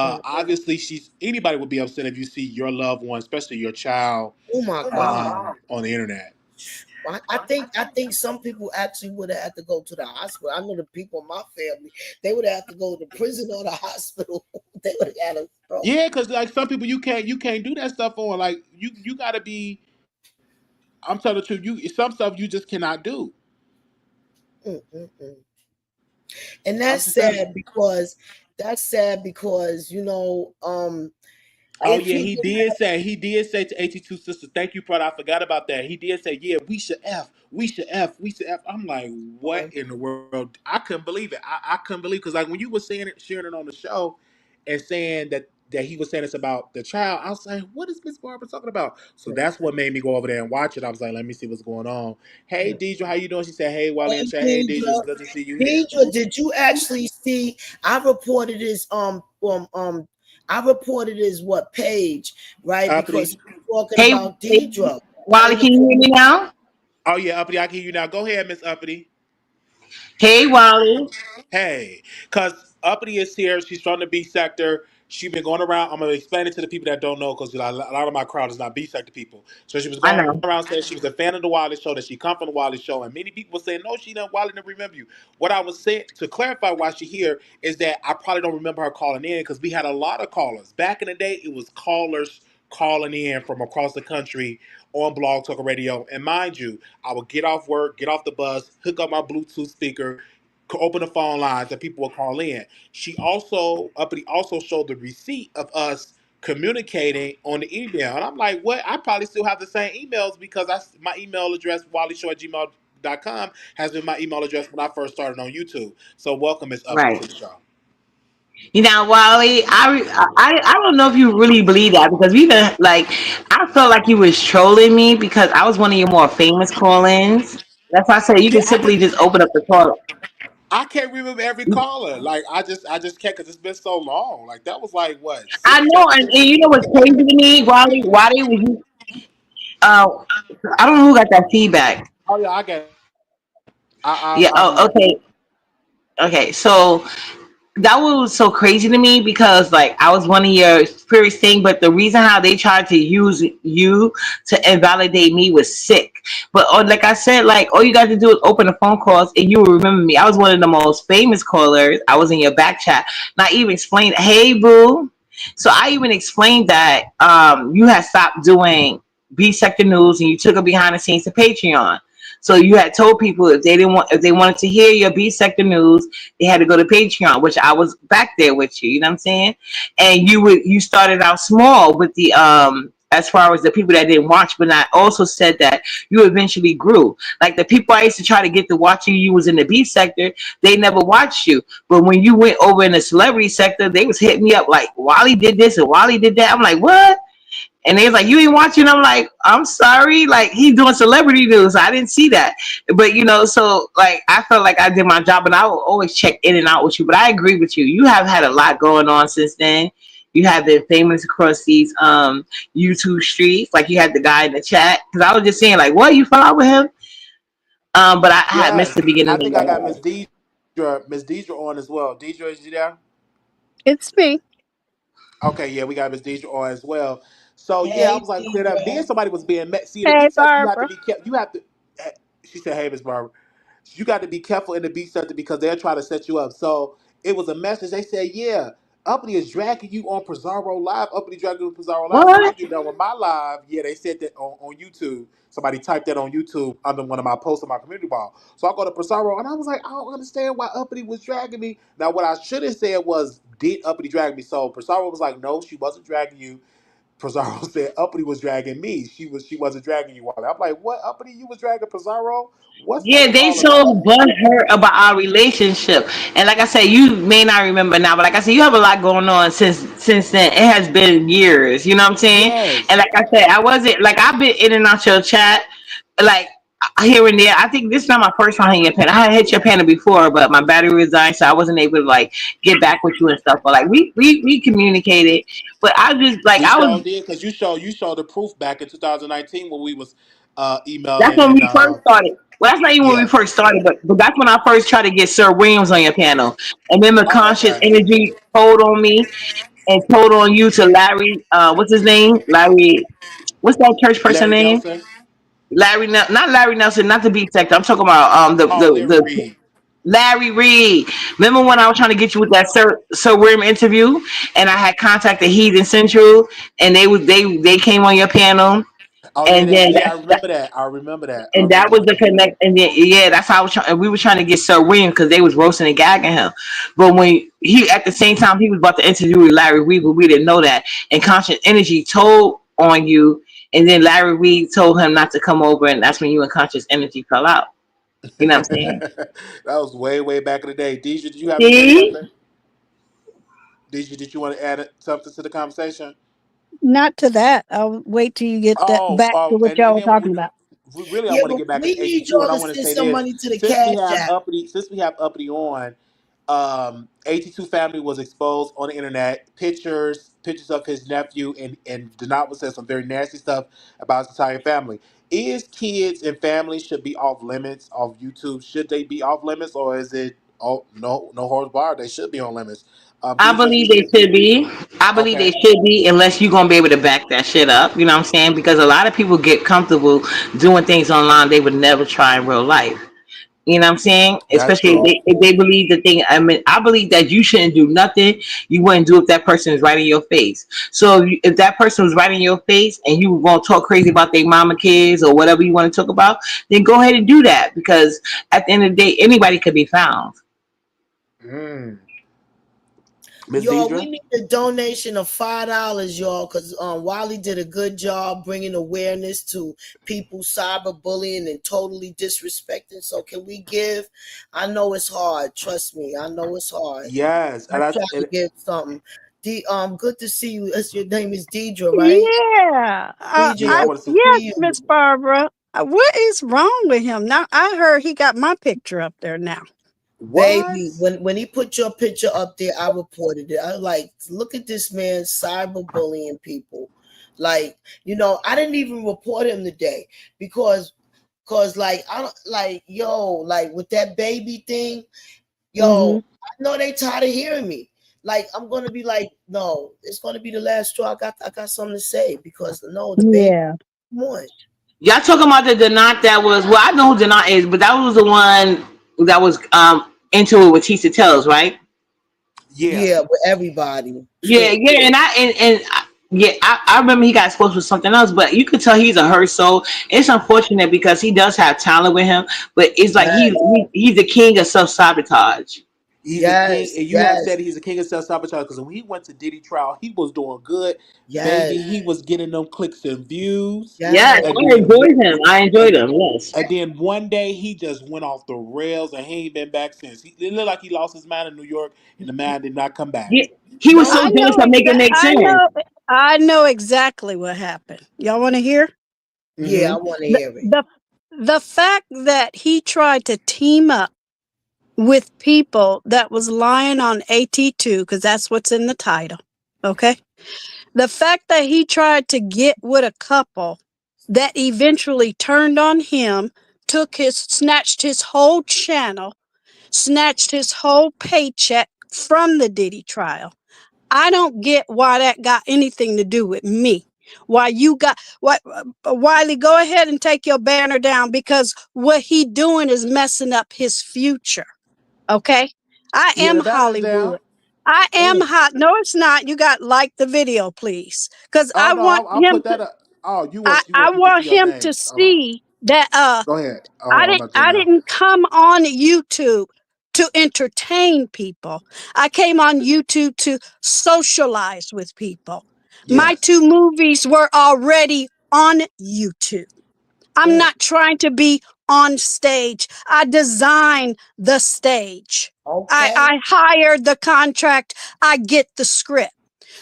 Mm-mm. Obviously, she's anybody would be upset if you see your loved one, especially your child, Oh my God. on the internet. I think some people actually would have had to go to the hospital. I know the people in my family, they would have to go to prison or the hospital. They would have had a stroke. Yeah, because like some people you can't do that stuff on. Like you got to be. I'm telling the truth. You some stuff you just cannot do. Mm-mm-mm. And I'm just telling. that's sad because Oh if yeah, he he did say to AT2 sister, thank you, brother. I forgot about that. He did say, yeah, we should F. I'm like, what didn't, in the world? I couldn't believe it. I couldn't believe because like when you were saying it, sharing it on the show, and saying that he was saying this about the child, I was like, what is Miss Barbara talking about? So that's what made me go over there and watch it. I was like, let me see what's going on. Hey Deidre, how you doing? She said, hey Wally and hey, chat. Hey Deidre, it's Deidre, good to see you here. Deidre, did you actually see? I reported his what page, right? Because Uppity. he was talking Hey, about Deidre Wally, on the can you hear me now? Oh yeah, Uppity, I can hear you now. Go ahead, Miss Uppity. Hey, Wally. Hey, because Uppity is here. She's from the B sector. She's been going around. I'm gonna explain it to the people that don't know because a lot of my crowd is not B sector people. So she was I going know. around saying she was a fan of the Wiley show. That she come from the Wiley show, and many people were saying no, she don't. Wiley never remember you. What I was saying to clarify why she here is that I probably don't remember her calling in because we had a lot of callers back in the day. It was callers calling in from across the country on Blog Talk Radio. And mind you, I would get off work, get off the bus, hook up my Bluetooth speaker, open the phone lines that people will call in. She also Uppity also showed the receipt of us communicating on the email. And I'm like, what? I probably still have the same emails because my email address, wallyshow@gmail.com, has been my email address when I first started on YouTube. So welcome, Miss Uppity, Right. to the show. You know, Wally, I don't know if you really believe that because we been like, I felt like you was trolling me because I was one of your more famous call-ins. That's why I said you Yeah, could simply just open up the call. I can't remember every caller. Like I just can't because it's been so long. Like that was like what I six, know, seven and years you ago. know what's crazy to me, Wally was you. Uh, I don't know who got that feedback. Oh yeah, I get. Yeah. I'll do Oh, that. okay. Okay. So that was so crazy to me because like I was one of your first thing, but the reason how they tried to use you to invalidate me was sick. But like I said, like all you got to do is open the phone calls and you will remember me. I was one of the most famous callers. I was in your back chat. And I even explained, hey boo. So I even explained that you had stopped doing B sector news and you took it behind the scenes to Patreon. So you had told people if they wanted to hear your B sector news, they had to go to Patreon, which I was back there with you. You know what I'm saying? And you started out small with the as far as the people that didn't watch, but I also said that you eventually grew. Like the people I used to try to get to watch you, you was in the B sector, they never watched you. But when you went over in the celebrity sector, they was hitting me up like Wally did this and Wally did that. I'm like, what? And they was like, you ain't watching. I'm like, I'm sorry. Like, he's doing celebrity news. I didn't see that. But, so, like, I felt like I did my job, and I will always check in and out with you. But I agree with you. You have had a lot going on since then. You have been famous across these YouTube streets. Like, you had the guy in the chat. Because I was just saying, like, what? You follow with him? But I had missed the Yes, beginning I of think I got that. Miss Deidre on as well. Deidre, is you there? It's me. Okay, yeah, we got Miss Deidre on as well. So yeah, I Hey, was like clear that being Deidre. somebody was being met. See, in the Hey, beat sector, you have to Barbara. be kept. You have to. She said, "Hey, Miss Barbara, you got to be careful in the beat sector because they're trying to set you up." So it was a message. They said, "Yeah, Uppity is dragging you on Pizarro Live. Uppity dragging you on Pizarro Live." So I What? get done with my live. Yeah, they said that on YouTube. Somebody typed that on YouTube under one of my posts on my community wall. So I go to Pizarro and I was like, I don't understand why Uppity was dragging me. Now what I should have said was, did Uppity drag me? So Pizarro was like, no, she wasn't dragging you. Pizarro said Uppity was dragging me. She wasn't dragging you, Wally. I'm like, what? Uppity, you was dragging Pizarro? What's that Yeah, was they all so about? butthurt about our relationship, and like I said, you may not remember now, but like I said, you have a lot going on since then. It has been years, you know what I'm saying? And Yes. like I said, I wasn't like I've been in and out your chat, like here and there. I think this is not my first time hitting your panel. I had hit your panel before, but my battery was dying, so I wasn't able to like get back with you and stuff. But like we communicated, but I just like We I sure was. did because you showed the proof back in 2019 when we was That's emailing when and we first started. Well, that's not even when we yes. first started, but that's when I first tried to get Sir Williams on your panel. And then the Oh, conscious okay. energy told on me and told on you to Larry. What's his name? Larry. What's that church person Larry name? Nelson. Not Larry Nelson, not the beat sector. I'm talking about Oh, Larry the Reed. Larry Reed. Remember when I was trying to get you with that Sir William interview, and I had contacted Heathen Central, and they came on your panel, Oh yeah, and then yeah. I remember that. I remember that. I and that remember was the that. connect. And then, yeah, that's how I was trying. We were trying to get Sir William because they was roasting and gagging him. But when he, at the same time, he was about to interview with Larry Reed, but we didn't know that. And Conscious Energy told on you, and then Larry Reed told him not to come over, and that's when you and Conscious Energy fell out. You know what I'm saying? That was way back in the day. Deja, did you have to say See? something? Deja, did you want to add something to the conversation? Not to that. I'll wait till you get that Oh, back to what and y'all were then talking about. really, I Yeah, want to but get back we into need AT2, and y'all I to want to send say some this: money to the cash app. Since we have Uppity on, AT2 family was exposed on the internet. Pictures of his nephew, and Denat said some very nasty stuff about his entire family. Is kids and families should be off limits of YouTube? Should they be off limits, or is it? Oh no holds barred. They should be on limits. I Deidre, believe they should be. I believe they okay. should be, unless you're gonna be able to back that shit up. You know what I'm saying? Because a lot of people get comfortable doing things online they would never try in real life. You know what I'm saying? That's Especially true. if they believe the thing. I mean, I believe that you shouldn't do nothing you wouldn't do if that person is right in your face. So if that person was right in your face and you want to talk crazy about their mama kids or whatever you want to talk about, then go ahead and do that because at the end of the day, anybody could be found. Mm. Miss Y'all, we Deidre? need a donation of $5, y'all, because Wiley did a good job bringing awareness to people cyberbullying and totally disrespecting. So can we give? I know it's hard. Trust me, I know it's hard. Yes, I and I try to and, give something. Good to see you. Your name is Deidre, right? Yeah. Deidre, yeah, I I good want to to see. yes, see Miss you. Barbara. What is wrong with him? Now I heard he got my picture up there now. What? Baby, when he put your picture up there, I reported it. I was like, look at this man cyberbullying people. Like, I didn't even report him today because like I don't like like with that baby thing, Mm-hmm. I know they tired of hearing me. Like I'm gonna be like, no, it's gonna be the last straw. I got something to say because no, the baby Yeah. won. Y'all talking about the Denant that was, well, I know who Denant is, but that was the one that was into it with Tissa Tells, right? Yeah. Yeah, with everybody. Yeah, yeah, yeah, I remember he got exposed with something else, but you could tell he's a hurt soul. It's unfortunate because he does have talent with him, but it's like Yes, he's the king of self sabotage. He's a king, yes, and you have yes, said he's a king of self sabotage because when he went to Diddy trial, he was doing good, yes, baby. He was getting them clicks and views, Yes, yes. and I then enjoyed him. I and, enjoyed him. Yes. and then one day he just went off the rails, and he ain't been back since. It looked like he lost his mind in New York, and the man did not come back. Yeah, he was No, so jealous that make it make sense. I know exactly what happened. Y'all want to hear? yeah, I Hmm. want to The, hear it. the the fact that he tried to team up with people that was lying on AT2, because that's what's in the title. Okay. The fact that he tried to get with a couple that eventually turned on him, snatched his whole channel, snatched his whole paycheck from the Diddy trial. I don't get why that got anything to do with me. Why you got what Wiley, go ahead and take your banner down because what he doing is messing up his future. Okay? I Yeah, am the banner's down. Hollywood. I am Mm. hot. No, it's not. You got like the video, please. Because Oh I no, want I'll him put to that up. Oh, you I want people to want see your him to names? Hold on. see that Go ahead. Hold on, I'm about to do it I now. didn't come on YouTube to entertain people. I came on YouTube to socialize with people. My Yes. two movies were already on YouTube. I'm Mm. not trying to be on stage. I design the stage. Okay. I hired the contract. I get the script.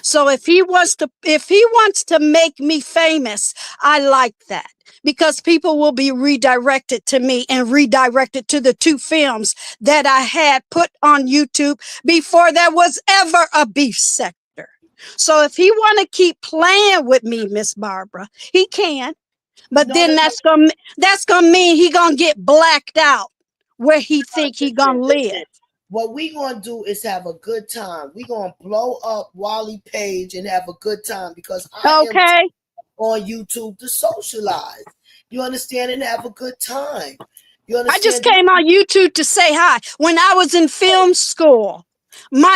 So if he wants to make me famous, I like that because people will be redirected to me and redirected to the two films that I had put on YouTube before there was ever a beef sector. So if he want to keep playing with me, Miss Barbara, he can. But No, no, then no. that's gonna mean he gonna get blacked out where he think he gonna Listen, live. listen. What we gonna do is have a good time. We gonna blow up Wally Page and have a good time because I am Okay. on YouTube to socialize. You understand and have a good time. You I just understand? came on YouTube to say hi. When I was in film school,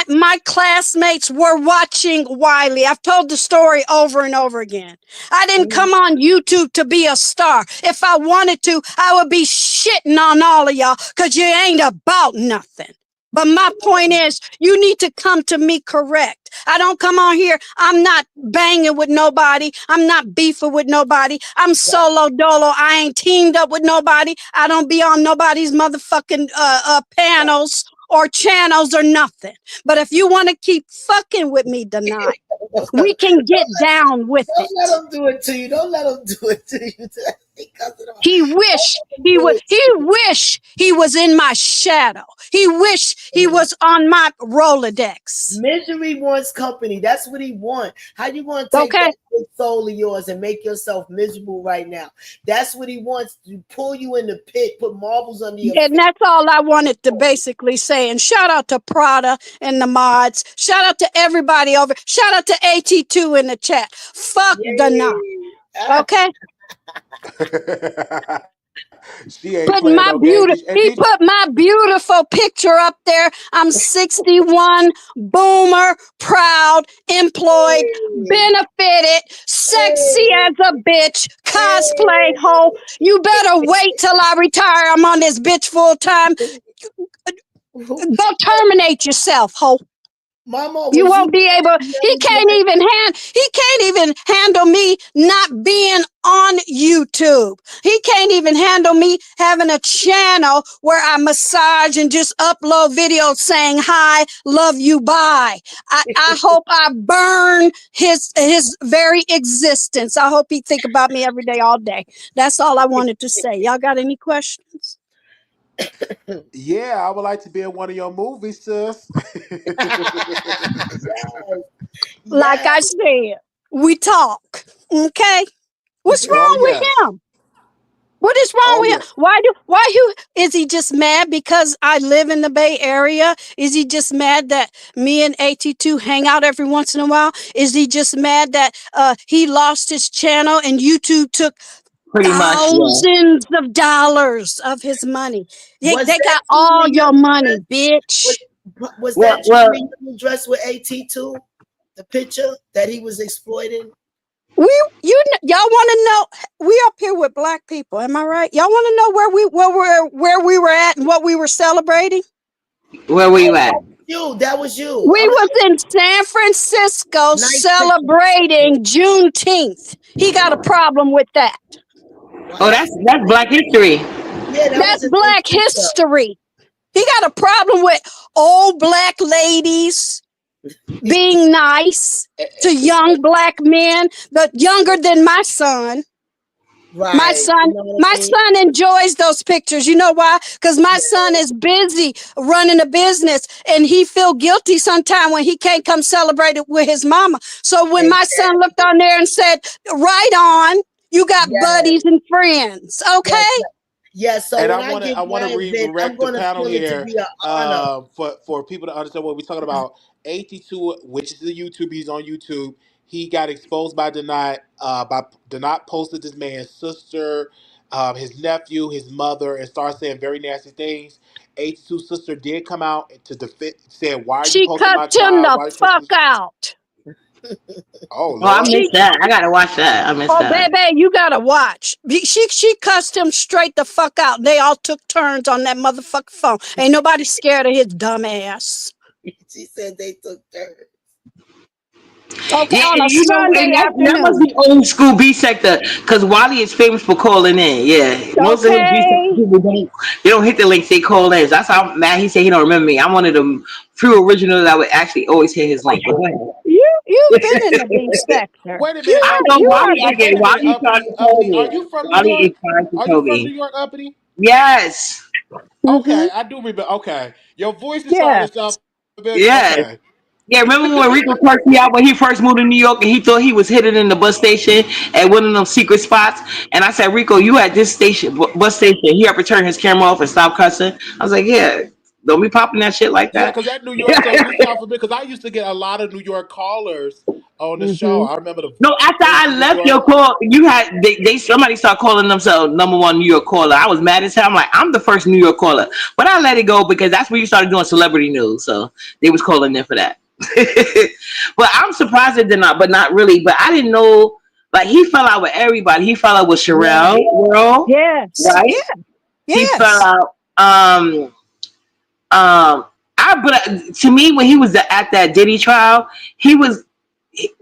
my classmates were watching Wiley. I've told the story over and over again. I didn't Mhm. come on YouTube to be a star. If I wanted to, I would be shitting on all of y'all because you ain't about nothing. But my point is, you need to come to me correct. I don't come on here. I'm not banging with nobody. I'm not beefing with nobody. I'm solo dolo. I ain't teamed up with nobody. I don't be on nobody's motherfucking panels or channels or nothing. But if you want to keep fucking with me tonight, we can get down with Don't let it. them do it to you. Don't let them do it to you. Because of the- He wish he do would. it. He wish he was in my shadow. He wish he was on my Rolodex. Misery wants company. That's what he wants. How you want to take Okay. that good soul of yours and make yourself miserable right now? That's what he wants to pull you in the pit, put marbles under your And feet. that's all I wanted to basically say. And shout out to Prada and the mods. Shout out to everybody over. Shout out to AT2 in the chat. Fuck the knot. Yay. Ah, Okay. She ain't playing no game. And He did put my beautiful picture up there. I'm 61, boomer, proud, employed, hey, benefited, sexy hey, as a bitch, cosplay hey. hoe. You better wait till I retire. I'm on this bitch full time. Go terminate yourself, hoe. Mama, You was you won't be able. never He can't even handle me not being on YouTube. He can't even handle me having a channel where I massage and just upload videos saying hi, love you, bye. I hope I burn his very existence. I hope he think about me every day, all day. That's all I wanted to say. Y'all got any questions? Yeah, I would like to be in one of your movies, sis. Yes, Like yes. I said, we talk. Okay? What's Oh wrong with yes. him? What is wrong Oh with yeah. him? Why you is he just mad because I live in the Bay Area? Is he just mad that me and AT2 hang out every once in a while? Is he just mad that he lost his channel and YouTube took Pretty much, yeah. thousands of dollars of his money? Was They that got all Junior your Young money, was, bitch. was Well, that well, Junior Young dressed with AT2? The picture that he was exploiting? Y'all want to know? We up here with black people, am I right? Y'all want to know where we were at and what we were celebrating? where were you Oh, at? that was you. We was in San Francisco Nice picture. celebrating Juneteenth. He got a problem with that. Why Oh, y'all? that's Black History. Yeah, that was That's a nice black picture. history. He got a problem with old black ladies being nice to young black men, but younger than my son. My Right. son, You know what my I mean? son enjoys those pictures. You know why? Because my son Yeah. is busy running a business, and he feel guilty sometime when he can't come celebrate it with his mama. So when my son looked Exactly. on there and said, "Right on, you got Yes. buddies and friends," Yes. okay? Yes. So And when I get I want to my event, I'm redirect the gonna panel feel it to here be an honor. for people to understand what we're talking about. AT2, which is the YouTube, he's on YouTube. He got exposed by Denot posted this man's sister, his nephew, his mother, and started saying very nasty things. AT2's sister did come out to defend, said, "Why are you She posting my cussed him child? the Why are you fuck posting?" out. Oh Oh, I Lord. She missed that. I gotta watch that. I missed Oh, that. baby, you gotta watch. She cussed him straight the fuck out. They all took turns on that motherfucking phone. Ain't nobody scared of his dumb ass. She said they took turns. Okay, Yeah, on and a you know, Sunday and that must afternoon. be old school B sector because Wiley is famous for calling in. Yeah, most of his B sector Okay, people don't hit the links; they call in. That's how mad he said he don't remember me. I'm one of them few originals that would actually always hit his link. But go you've been ahead. in the B sector. Wait a minute, I know Uppity. You are Wiley. the Okay, Wait a minute, Wiley trying Uppity. to tell Uppity. Are me. you from New Wiley is York? trying to Are you tell from New me. York, Uppity? Yes, mm-hmm. Okay, I do remember. Okay, your voice is starting Yes. to sound familiar. yes. Okay. Yeah, remember when Rico cursed me out when he first moved to New York and he thought he was hidden in the bus station at one of them secret spots? And I said, Rico, you at this station, bus station. He had to turn his camera off and stop cussing. I was like, yeah, don't be popping that shit like Yeah, that. because that New York stuff do sound familiar. Because I used to get a lot of New York callers on the show. Mm-hmm. I remember the No, after voice I of New left York. your call, you had they somebody started calling themselves number one New York caller. I was mad as hell. I'm like, I'm the first New York caller, but I let it go because that's where you started doing celebrity news. So they was calling in for that. But I'm surprised it did not, but not really. But I didn't know. Like he fell out with everybody. He fell out with Sherelle Right. World, Yes. right? Yeah. He fell Yes. out. I but to me when he was at that Diddy trial, he was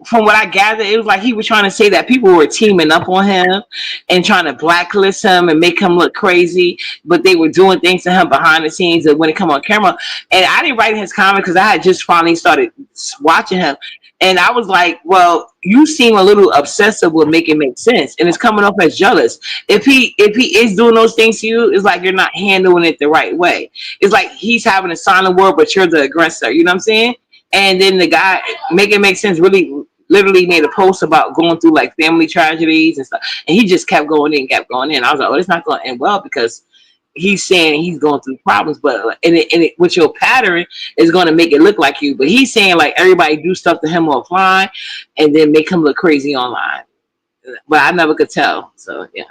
from what I gathered, it was like he was trying to say that people were teaming up on him and trying to blacklist him and make him look crazy, but they were doing things to him behind the scenes and when it come on camera. And I didn't write in his comment because I had just finally started watching him. And I was like, well, you seem a little obsessive with making make sense. And it's coming off as jealous. If he is doing those things to you, it's like you're not handling it the right way. It's like he's having a silent word, but you're the aggressor. You know what I'm saying? And then the guy make it make sense really literally made a post about going through like family tragedies and stuff. And he just kept going in, kept going in. I was like, oh, it's not going to end well because he's saying he's going through problems, but with your pattern is going to make it look like you. But he's saying like everybody do stuff to him offline and then make him look crazy online. But I never could tell. So yeah.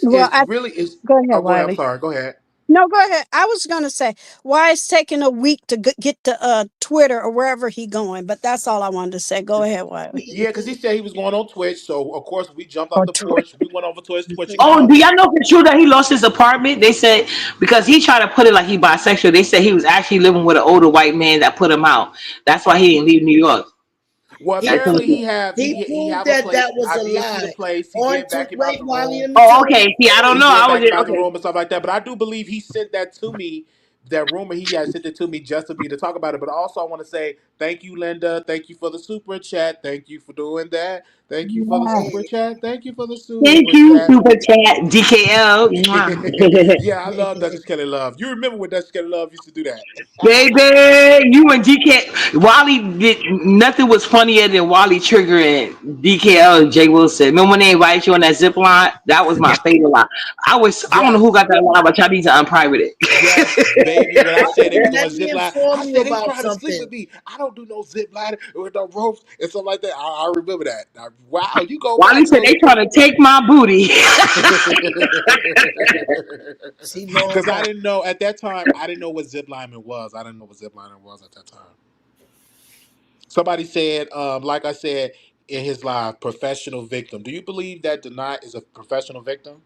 Well, It's really it's. go ahead, Oh, go ahead. I'm Wiley. sorry. Go ahead. No, go ahead. I was gonna say why it's taking a week to get to Twitter or wherever he going, but that's all I wanted to say. Go ahead, Wiley. Yeah, because he said he was going on Twitch, so of course we jumped off Or the Twitter. porch. We went over to his Twitch Oh, account. do y'all know for sure that he lost his apartment? They said because he tried to put it like he bisexual. They said he was actually living with an older white man that put him out. That's why he didn't leave New York. Well, He That's apparently what. he have he he proved have a that place. that was I a did see the lie. place. He On did to back him out wait, the Wally, room. let me Oh, tell okay. you See, I don't He know. did I was back him out the okay. room and stuff like that. But I do believe he sent that to me. That rumor he had sent it to me just to be to talk about it. But also I want to say thank you, Linda. Thank you for the super chat. Thank you for doing that. Thank you for the Yeah. super chat. Thank you for the Thank super you, chat. Super Chat, DKL. Mwah. Yeah, I love Duchess Kelly Love. You remember when Duchess Kelly Love used to do that? Baby, you and DK Wally did nothing was funnier than Wally triggering DKL and Jay Wilson. Remember when they invited you on that zip line? That was my favorite line. I don't know who Yes. got that line, but y'all need to unprivate Yes, it. baby. When I said they was doing Let me zip line, inform I you said they about trying to sleep something. with me. I don't do no zip line with no ropes and stuff like that. I remember that. Wow, you go Wally back said they though. trying to take my booty. See, Lord Because I God. didn't know at that time. I didn't know what zip lining was. I didn't know what zip lining was at that time. Somebody said, like I said in his live, professional victim. Do you believe that Denied is a professional victim?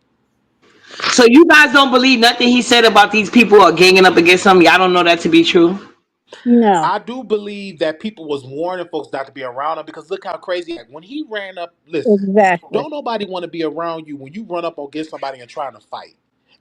So you guys don't believe nothing he said about these people are ganging up against him? Y'all don't know that to be true? No, I do believe that people was warning folks not to be around him because look how crazy. Like, when he ran up, listen, exactly. don't nobody want to be around you when you run up against somebody and trying to fight.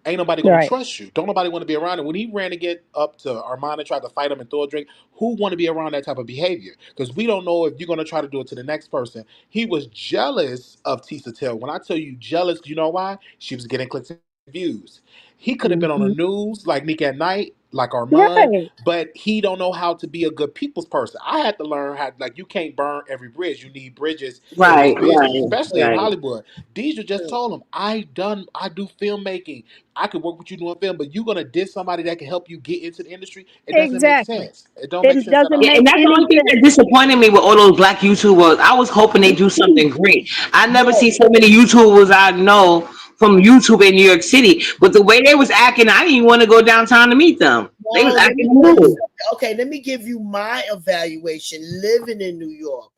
Ain't nobody gonna Right. trust you. Don't nobody want to be around him. When he ran to get up to Armand and tried to fight him and throw a drink, who want to be around that type of behavior? Because we don't know if you're gonna try to do it to the next person. He was jealous of Tissa Tell. When I tell you jealous, you know why? She was getting clicks and views. He could have been on the Hmm. news like Nick at Night, like Armand, Right. but he don't know how to be a good people's person. I had to learn how, like, you can't burn every bridge. You need bridges in Right, this business, right, especially in right. Hollywood. Deidre just told him, I do filmmaking. I could work with you doing film, but you're gonna diss somebody that can help you get into the industry. It doesn't make Exactly. sense. It don't make It sense at doesn't Yeah, all. make and that's the any only thing sense. that disappointed me with all those black YouTubers. I was hoping they do something great. I never Yo, see so many YouTubers I know from YouTube in New York City. But the way they was acting, I didn't even want to go downtown to meet them. They was no, let acting me a tell you fool. something. Okay, let me give you my evaluation living in New York.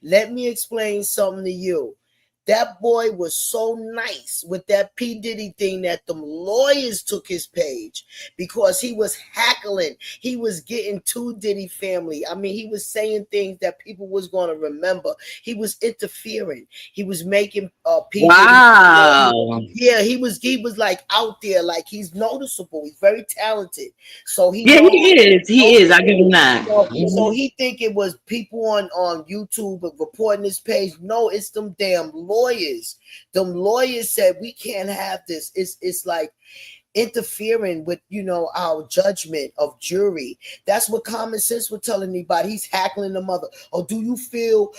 Let me explain something to you. That boy was so nice with that P. Diddy thing that the lawyers took his page because he was hackling. He was getting to Diddy family. I mean, he was saying things that people was going to remember. He was interfering. He was making P. Diddy. Wow. Yeah, he was like out there, like he's noticeable. He's very talented, so he Yeah, knows. he is. He is. I Okay, give him that. so he think it was people on YouTube reporting this page. No, it's them damn lawyers. Them lawyers said we can't have this. It's like interfering with our judgment of jury. That's what common sense was telling anybody. He's hackling the mother. Oh, do you feel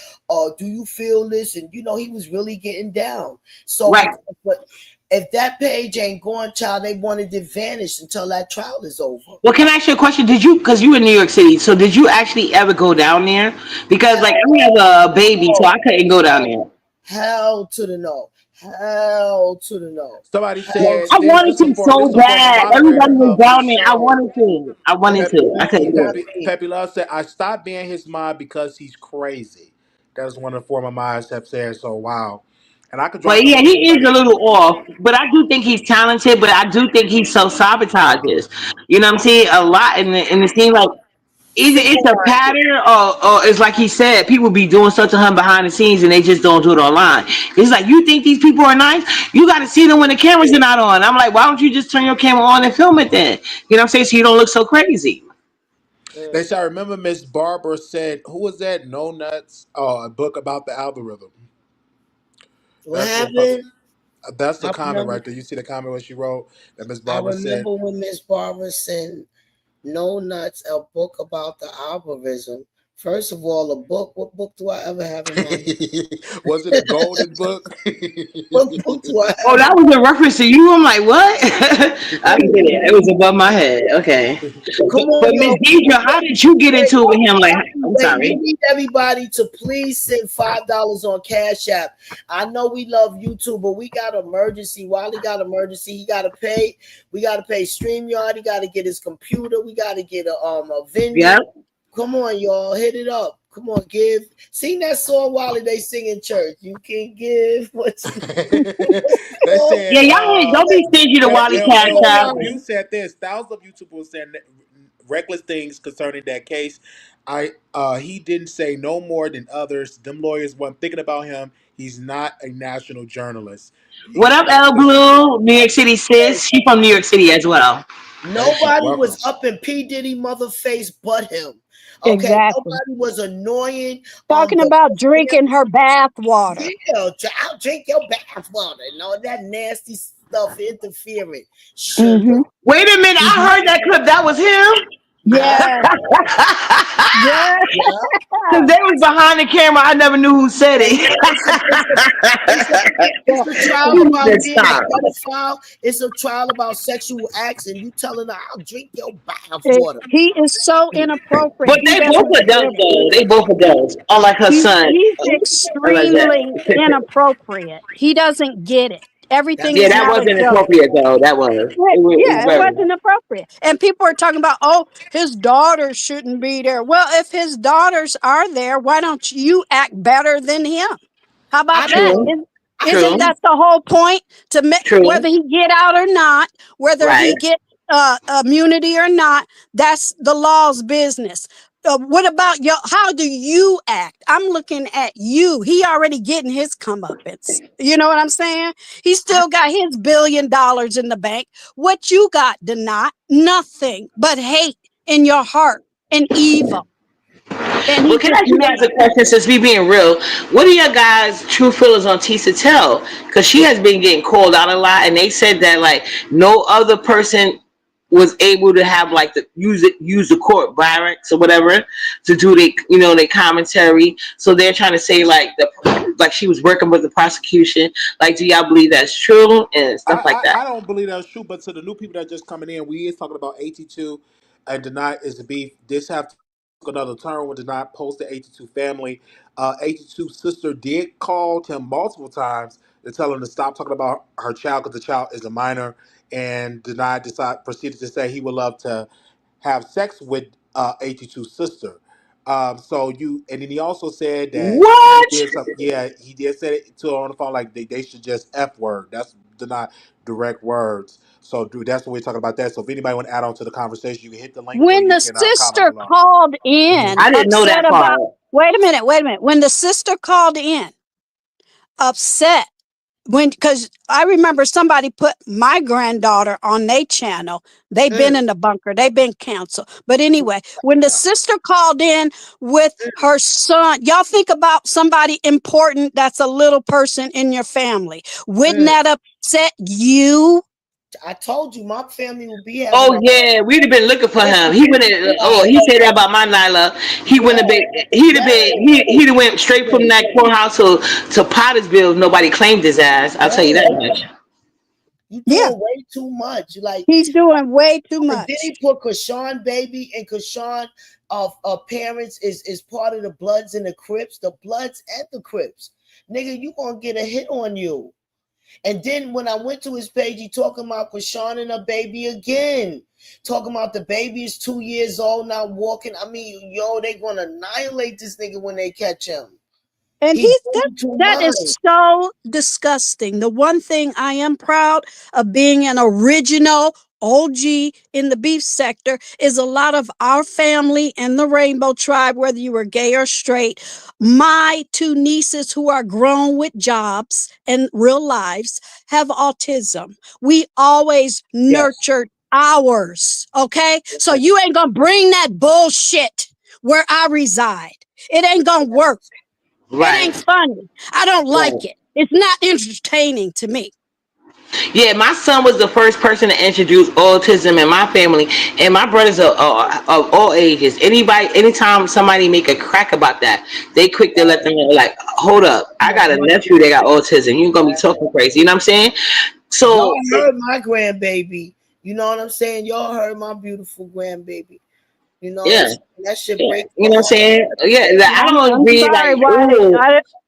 this? And he was really getting down. So Right. because but if that page ain't going, child, they wanted it vanished until that trial is over. Well, can I ask you a question? Did you, because you in New York City, so did you actually ever go down there? Because, like, Hell I have a baby, so no. I couldn't go down there. Hell to the no. Hell to the no. Somebody Hell said I to this. wanted This a to for this so a former bad. moderator Everybody was of the down there. I show. wanted to. I the. wanted to. I couldn't do it. Pepe Love said, I stopped being his mod because he's crazy. That is one of the former mods have said. So, wow. And I could drop But some yeah, names. he is a little off. But I do think he's talented. But I do think he self sabotages. You know what I'm saying? A lot, and it seems like either See, it's a pattern or it's like he said, people be doing stuff to him behind the scenes and they just don't do it online. It's like, you think these people are nice? You got to see them when the cameras are not on. I'm like, why don't you just turn your camera on and film it then? You know what I'm saying? So you don't look so crazy. They said, I remember Miss Barbara said, who was that? No Nuts? Oh, a book about the algorithm. what That's what. happened? That's the I comment remember. right there. You see the comment when she wrote that Miss I Barbara said. remember when Miss Barbara sent No Nuts a book about the algorithm. First of all, a book. What book do I ever have in my hand? Was it a golden book? What book do I Oh, have? that was a reference to you. I'm like, what? I didn't get it. It was above my head. Okay. Come But on, Miss yo. Deidre, how did you get Wait, into it with him? Like, I'm wait, we sorry. need everybody to please send $5 on Cash App. I know we love YouTube, but we got emergency. Wiley got emergency. He got to pay. We got to pay StreamYard. He got to get his computer. We got to get a venue. Yep. Come on, y'all, hit it up. Come on, give. Sing that song while they sing in church. You can give what you They Yeah, said, y'all ain't, don't be stingy to Wally Cash Will App. Abuse said this. Thousands of YouTubers were saying reckless things concerning that case. He didn't say no more than others. Them lawyers weren't thinking about him. He's not a national journalist. What He's up, L reckless. Blue? New York City sis. She from New York City as well. Thank you. Nobody was Welcome. up in P. Diddy mother face but him. Okay, Exactly. nobody was annoying. Talking The about drinking her bath water. yeah, I'll drink your bath water and all that nasty stuff interfering. Sugar. Mm-hmm. Wait a minute, Mm-hmm. I heard that clip. That was him. Yeah, Yes. Yes. yeah. Because they was behind the camera. I never knew who said And it. it's a trial He about said, being a stop. pedophile. It's a trial about sexual acts, and you telling her, "I'll drink your bath water." He is so inappropriate. But He they both doesn't adults get it. though. They both adults. Unlike her son. He's I like that. extremely inappropriate. He doesn't get it. Everything That's Yeah, is that not a wasn't joke. appropriate though. That was. It Yeah, it was wasn't appropriate. And people are talking about, oh, his daughters shouldn't be there. Well, if his daughters are there, why don't you act better than him? How I about that? believe. true. I Isn't True. believe. that the whole point? To make True. whether he get out or not, whether Right. he get immunity or not, that's the law's business. What about your? How do you act? I'm looking at you. He already getting his comeuppance. You know what I'm saying? He I, still got his $1 billion in the bank. What you got, Denot? Nothing but hate in your heart and evil. And Well, he can I just ask you guys mad. a question since we being real? What are your guys' true feelings on Tissa Tell? Because she has been getting called out a lot, and they said that like no other person was able to have like the use the court barracks or whatever to do their commentary. So they're trying to say like she was working with the prosecution. Like, do y'all believe that's true and stuff like that? I don't believe that's true, but to the new people that just coming in, we is talking about AT2 and Deny is the beef. This have took another turn when Deny post the AT2 family. AT2 sister did call him multiple times to tell him to stop talking about her child because the child is a minor, and Deny proceeded to say he would love to have sex with AT2's sister. So you, and then he also said that he What? did something. Yeah, he did say it to her on the phone like they should just f word. That's not direct words. So, dude, that's what we're talking about. That. So, if anybody want to add on to the conversation, you can hit the link or When you the can comment sister below. called in I didn't know upset that part. about, wait a minute. When the sister called in upset, because I remember somebody put my granddaughter on their channel. They've been mm, in the bunker, they've been canceled. But anyway, when the sister called in with her son, y'all think about somebody important that's a little person in your family. Wouldn't mm. that upset you? I told you my family will be having Oh a yeah, we'd have been looking for him. He would have. Oh, yeah, he said that about my Nyla. He yeah, wouldn't have been. He'd have yeah, been. He'd have went straight from that courthouse to Pottersville. If nobody claimed his ass. I'll tell you yeah. that much. You Yeah, doing way too much. Like, he's doing way too and then much. he put Kashawn baby and Kashawn of parents is part of the Bloods and the Crips, the Bloods and the Crips. Nigga, you gonna get a hit on you. And then when I went to his page, he talking about Kashawn and a baby again. Talking about the baby is 2 years old, not walking. I mean, yo, they gonna annihilate this nigga when they catch him. And He's he's doing too that much. is so disgusting. The one thing I am proud of being an original OG in the beef sector is a lot of our family and the Rainbow Tribe, whether you were gay or straight. My two nieces who are grown with jobs and real lives have autism. We always Yes. nurtured ours. Okay. So you ain't gonna bring that bullshit where I reside. It ain't gonna work. It Right. ain't funny. I don't like Right. it. It's not entertaining to me. Yeah, my son was the first person to introduce autism in my family, and my brothers are of all ages. Anytime somebody make a crack about that, they quick to let them know, like, hold up, I got a nephew that got autism. You're gonna be talking crazy. You know what I'm saying? Y'all So heard my grandbaby. You know what I'm saying? Y'all heard my beautiful grandbaby. You know what I'm yeah, saying? That shit yeah. breaks You my know what I'm heart. saying? Yeah, like, I don't I'm agree. sorry, Like, Wiley. ooh.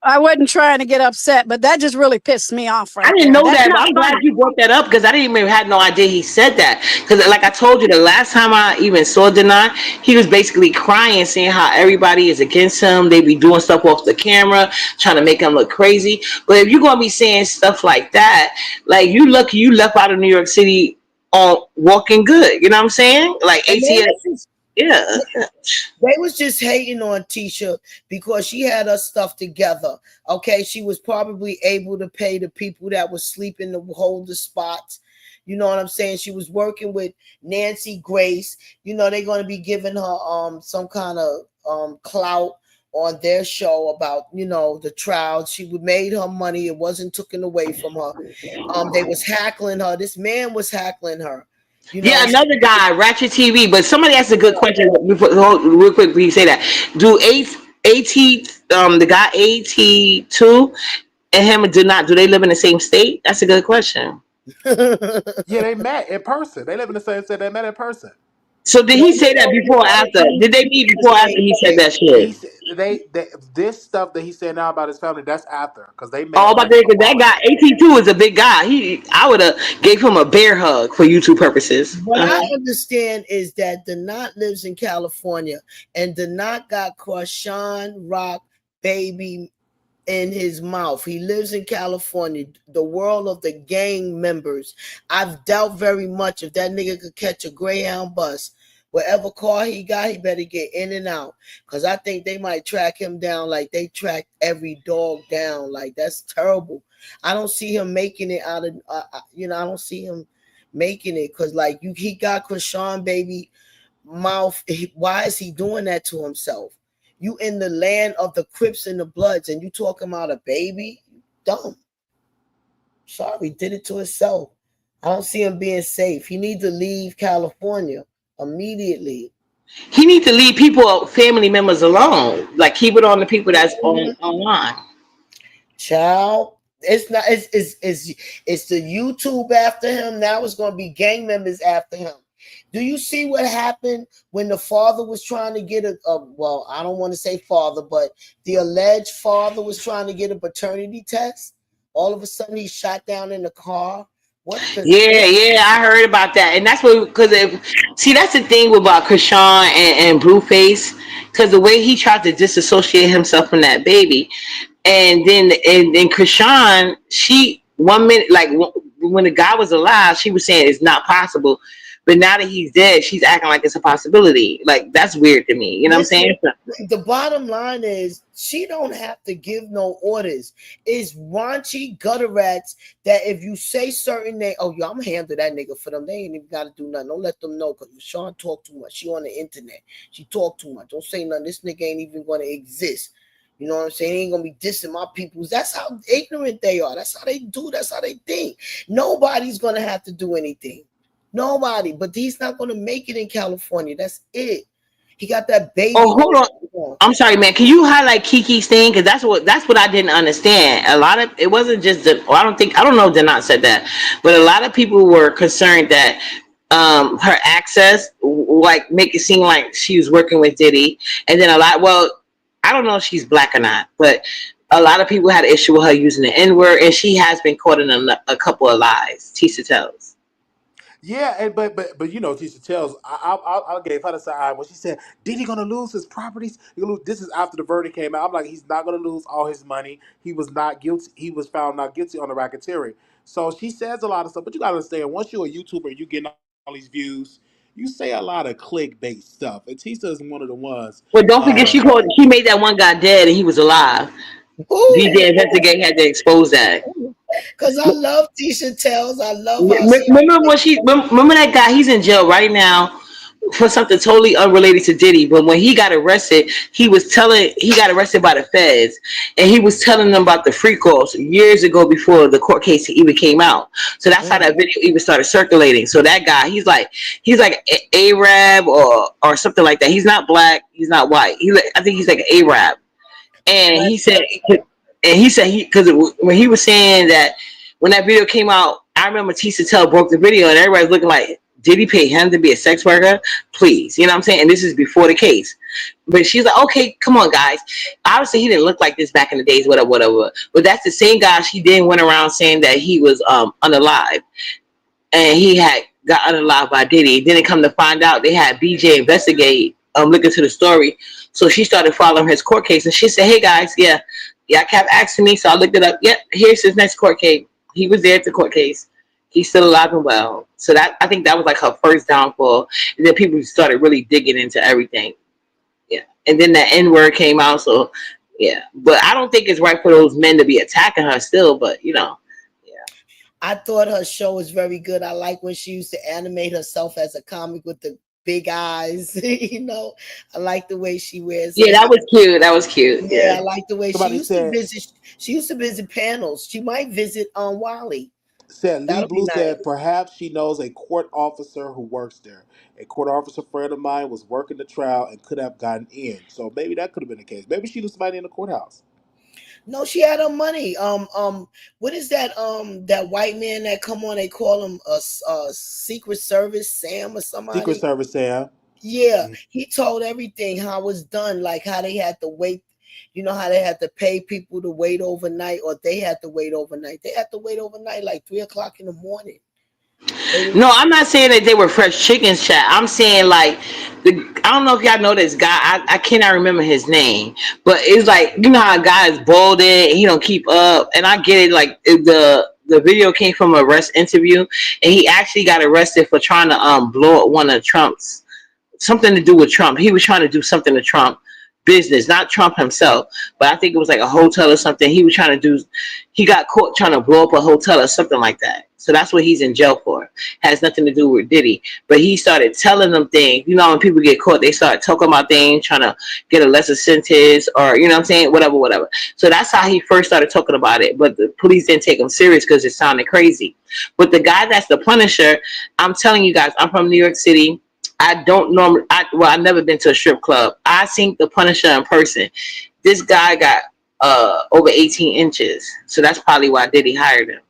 I wasn't trying to get upset, but that just really pissed me off I right didn't there. know That's that, but not I'm glad funny. you brought that up because I didn't even had no idea he said that. Because, like I told you, the last time I even saw Denai, he was basically crying, saying how everybody is against him. They be doing stuff off the camera, trying to make him look crazy. But if you're gonna be saying stuff like that, like you lucky you left out of New York City on walking good. You know what I'm saying? Like And ATS, yeah. they was just hating on Tisha because she had her stuff together. Okay, she was probably able to pay the people that was sleeping to hold the spots. You know what I'm saying? She was working with Nancy Grace. You know, they're going to be giving her some kind of clout on their show about, you know, the trial. She made her money. It wasn't taken away from her. They was hackling her. This man was hackling her. You Yeah, know, another guy, Ratchet TV. But somebody asked a good question before, real quick before you say that. Do the guy AT2 and him do they live in the same state? That's a good question. Yeah, they met in person. They live in the same city. They met in person. So did he say that before or after? Did they meet before or after he said that shit? They this stuff that he's saying now about his family, that's after, because they met Oh, like about a that while guy ago. AT2 is a big guy. I would have gave him a bear hug for YouTube purposes. What I understand is that Denat lives in California, and Denat got Krishan Rock baby in his mouth. He lives in California, the world of the gang members. I've doubt very much if that nigga could catch a Greyhound bus. Whatever car he got, he better get in and out. Because I think they might track him down like they track every dog down. Like, that's terrible. I don't see him making it out of, I don't see him making it. Because, like, he got Krishan baby mouth. Why is he doing that to himself? You in the land of the Crips and the Bloods, and you talking about a baby? Dumb. Sorry, did it to himself. I don't see him being safe. He need to leave California immediately. He needs to leave family members alone. Like keep it on the people that's online. Child, it's not. It's the YouTube after him. Now it's going to be gang members after him. Do you see what happened when the father was trying to get well, I don't want to say father, but the alleged father was trying to get a paternity test? All of a sudden, he's shot down in the car. What the? Yeah, I heard about that, and that's what see that's the thing about Krishan and Blueface, because the way he tried to disassociate himself from that baby, and then Krishan, she 1 minute when the guy was alive, she was saying it's not possible, but now that he's dead, she's acting like it's a possibility. Like that's weird to me. You know what I'm saying? The bottom line is she don't have to give no orders. It's raunchy gutter rats that if you say certain name, oh yeah, I'm gonna handle that nigga for them. They ain't even gotta do nothing. Don't let them know because Sean talk too much. She on the internet. She talk too much. Don't say nothing. This nigga ain't even gonna exist. You know what I'm saying? He ain't gonna be dissing my peoples. That's how ignorant they are. That's how they do. That's how they think. Nobody's gonna have to do anything. Nobody. But he's not gonna make it in California. That's it. He got that baby. Oh, hold on. I'm sorry, man. Can you highlight Kiki's thing? Because that's what I didn't understand. A lot of it wasn't just I don't know if Denat said that, but a lot of people were concerned that her access like make it seem like she was working with Diddy, and then I don't know if she's black or not, but a lot of people had an issue with her using the N word, and she has been caught in a couple of lies. Tissa Tells. Yeah, and but you know, Tissa Tells, I gave her the side when she said, "Did he gonna lose his properties?" This is after the verdict came out. I'm like, he's not gonna lose all his money. He was not guilty. He was found not guilty on the racketeering. So she says a lot of stuff, but you gotta understand, once you're a YouTuber, you getting all these views. You say a lot of clickbait stuff, and Tissa is one of the ones. Well, don't forget she made that one guy dead and he was alive. DJ Investigate had to expose that. Because I love Tissa Tells. I love how she. Remember that guy? He's in jail right now for something totally unrelated to Diddy. But when he got arrested, he got arrested by the feds, and he was telling them about the free calls years ago before the court case even came out. So that's how that video even started circulating. So that guy, he's like Arab or something like that. He's not black. He's not white. I think he's like an Arab. And he said because when he was saying that when that video came out, I remember Tissa Tell broke the video and everybody's looking like, did he pay him to be a sex worker? Please, you know what I'm saying? And this is before the case. But she's like, okay, come on, guys. Obviously, he didn't look like this back in the days, whatever. But that's the same guy she then went around saying that he was unalive, and he had got unalive by Diddy. Then it come to find out they had BJ investigate, look into the story. So she started following his court case, and she said, "Hey guys, yeah, I kept asking me, so I looked it up. Yep, here's his next court case. He was there at the court case. He's still alive and well." So I think that was like her first downfall, and then people started really digging into everything. Yeah, and then the N word came out. So yeah, but I don't think it's right for those men to be attacking her still. But yeah. I thought her show was very good. I like when she used to animate herself as a comic with the big eyes. I like the way she wears her Yeah, hair. that was cute. That was cute. Yeah, Yeah. I like the way she Somebody used to said visit. She used to visit panels. She might visit Wiley. Lee That'll be Blue nice. said perhaps she knows a court officer who works there. A court officer friend of mine was working the trial and could have gotten in. So maybe that could have been the case. Maybe she knew somebody in the courthouse. No, she had her money. What is that? That white man that come on? They call him a Secret Service Sam or Secret somebody. Service, Sam. Yeah, he told everything how it was done, like how they had to wait. You know how they had to pay people to wait overnight, or they had to wait overnight. They had to wait overnight, like 3 o'clock in the morning. No, I'm not saying that they were fresh chickens, chat. I'm saying like I don't know if y'all know this guy. I cannot remember his name, but it's like you know how a guy is balding, and he don't keep up, and I get it. Like the video came from a arrest interview, and he actually got arrested for trying to blow up one of Trump's something to do with Trump. He was trying to do something to Trump business, not Trump himself, but I think it was like a hotel or something. He was trying to do. He got caught trying to blow up a hotel or something like that. So that's what he's in jail for. Has nothing to do with Diddy. But he started telling them things. You know, when people get caught, they start talking about things, trying to get a lesser sentence or, you know what I'm saying? Whatever, whatever. So that's how he first started talking about it. But the police didn't take him serious because it sounded crazy. But the guy that's the Punisher, I'm telling you guys, I'm from New York City. I don't normally, I've never been to a strip club. I seen the Punisher in person. This guy got over 18 inches. So that's probably why Diddy hired him.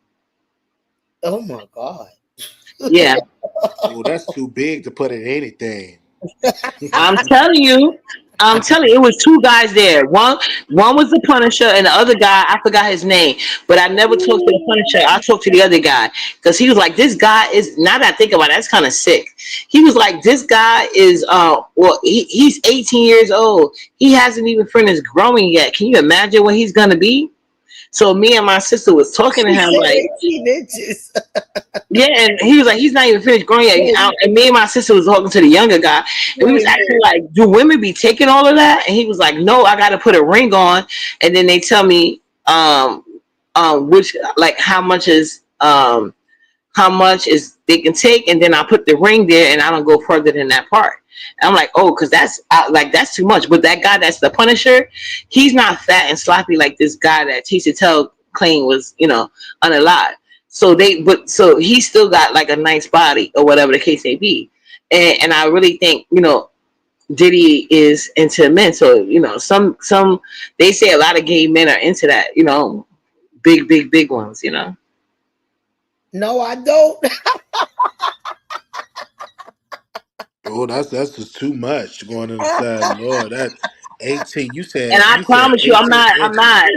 Oh my God. Yeah. Oh, that's too big to put in anything. I'm telling you. It was two guys there. One was the Punisher, and the other guy, I forgot his name. But I never talked to the Punisher. I talked to the other guy because he was like, "This guy is." Now that I think about it, that's kind of sick. He was like, "This guy is well, he's 18 years old. He hasn't even finished growing yet. Can you imagine what he's gonna be?" So me and my sister was talking to She him said like, 18 inches. yeah, and he was like, he's not even finished growing yet. And me and my sister was talking to the younger guy, and we was Wait a asking minute. like, do women be taking all of that? And he was like, no, I got to put a ring on, and then they tell me, which like how much is they can take, and then I put the ring there, and I don't go further than that part. And I'm like, oh, because that's too much. But that guy that's the Punisher, he's not fat and sloppy like this guy that Tissa Tells claimed was, unalive. So he still got like a nice body or whatever the case may be. And I really think, Diddy is into men. So, some they say a lot of gay men are into that, big, big, big ones. No, I don't. Oh, that's just too much going on the side. Lord, that 18. You And said I you said promise you, 18 I'm inches. not.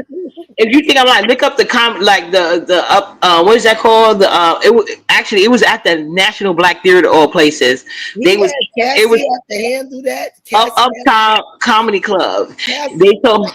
If you think I'm like, look up like the up what is that called? It was at the National Black Theater, all places. He They had was it was Cassie have to handle that. up Cassie Uptown Comedy Club. Cassie. They told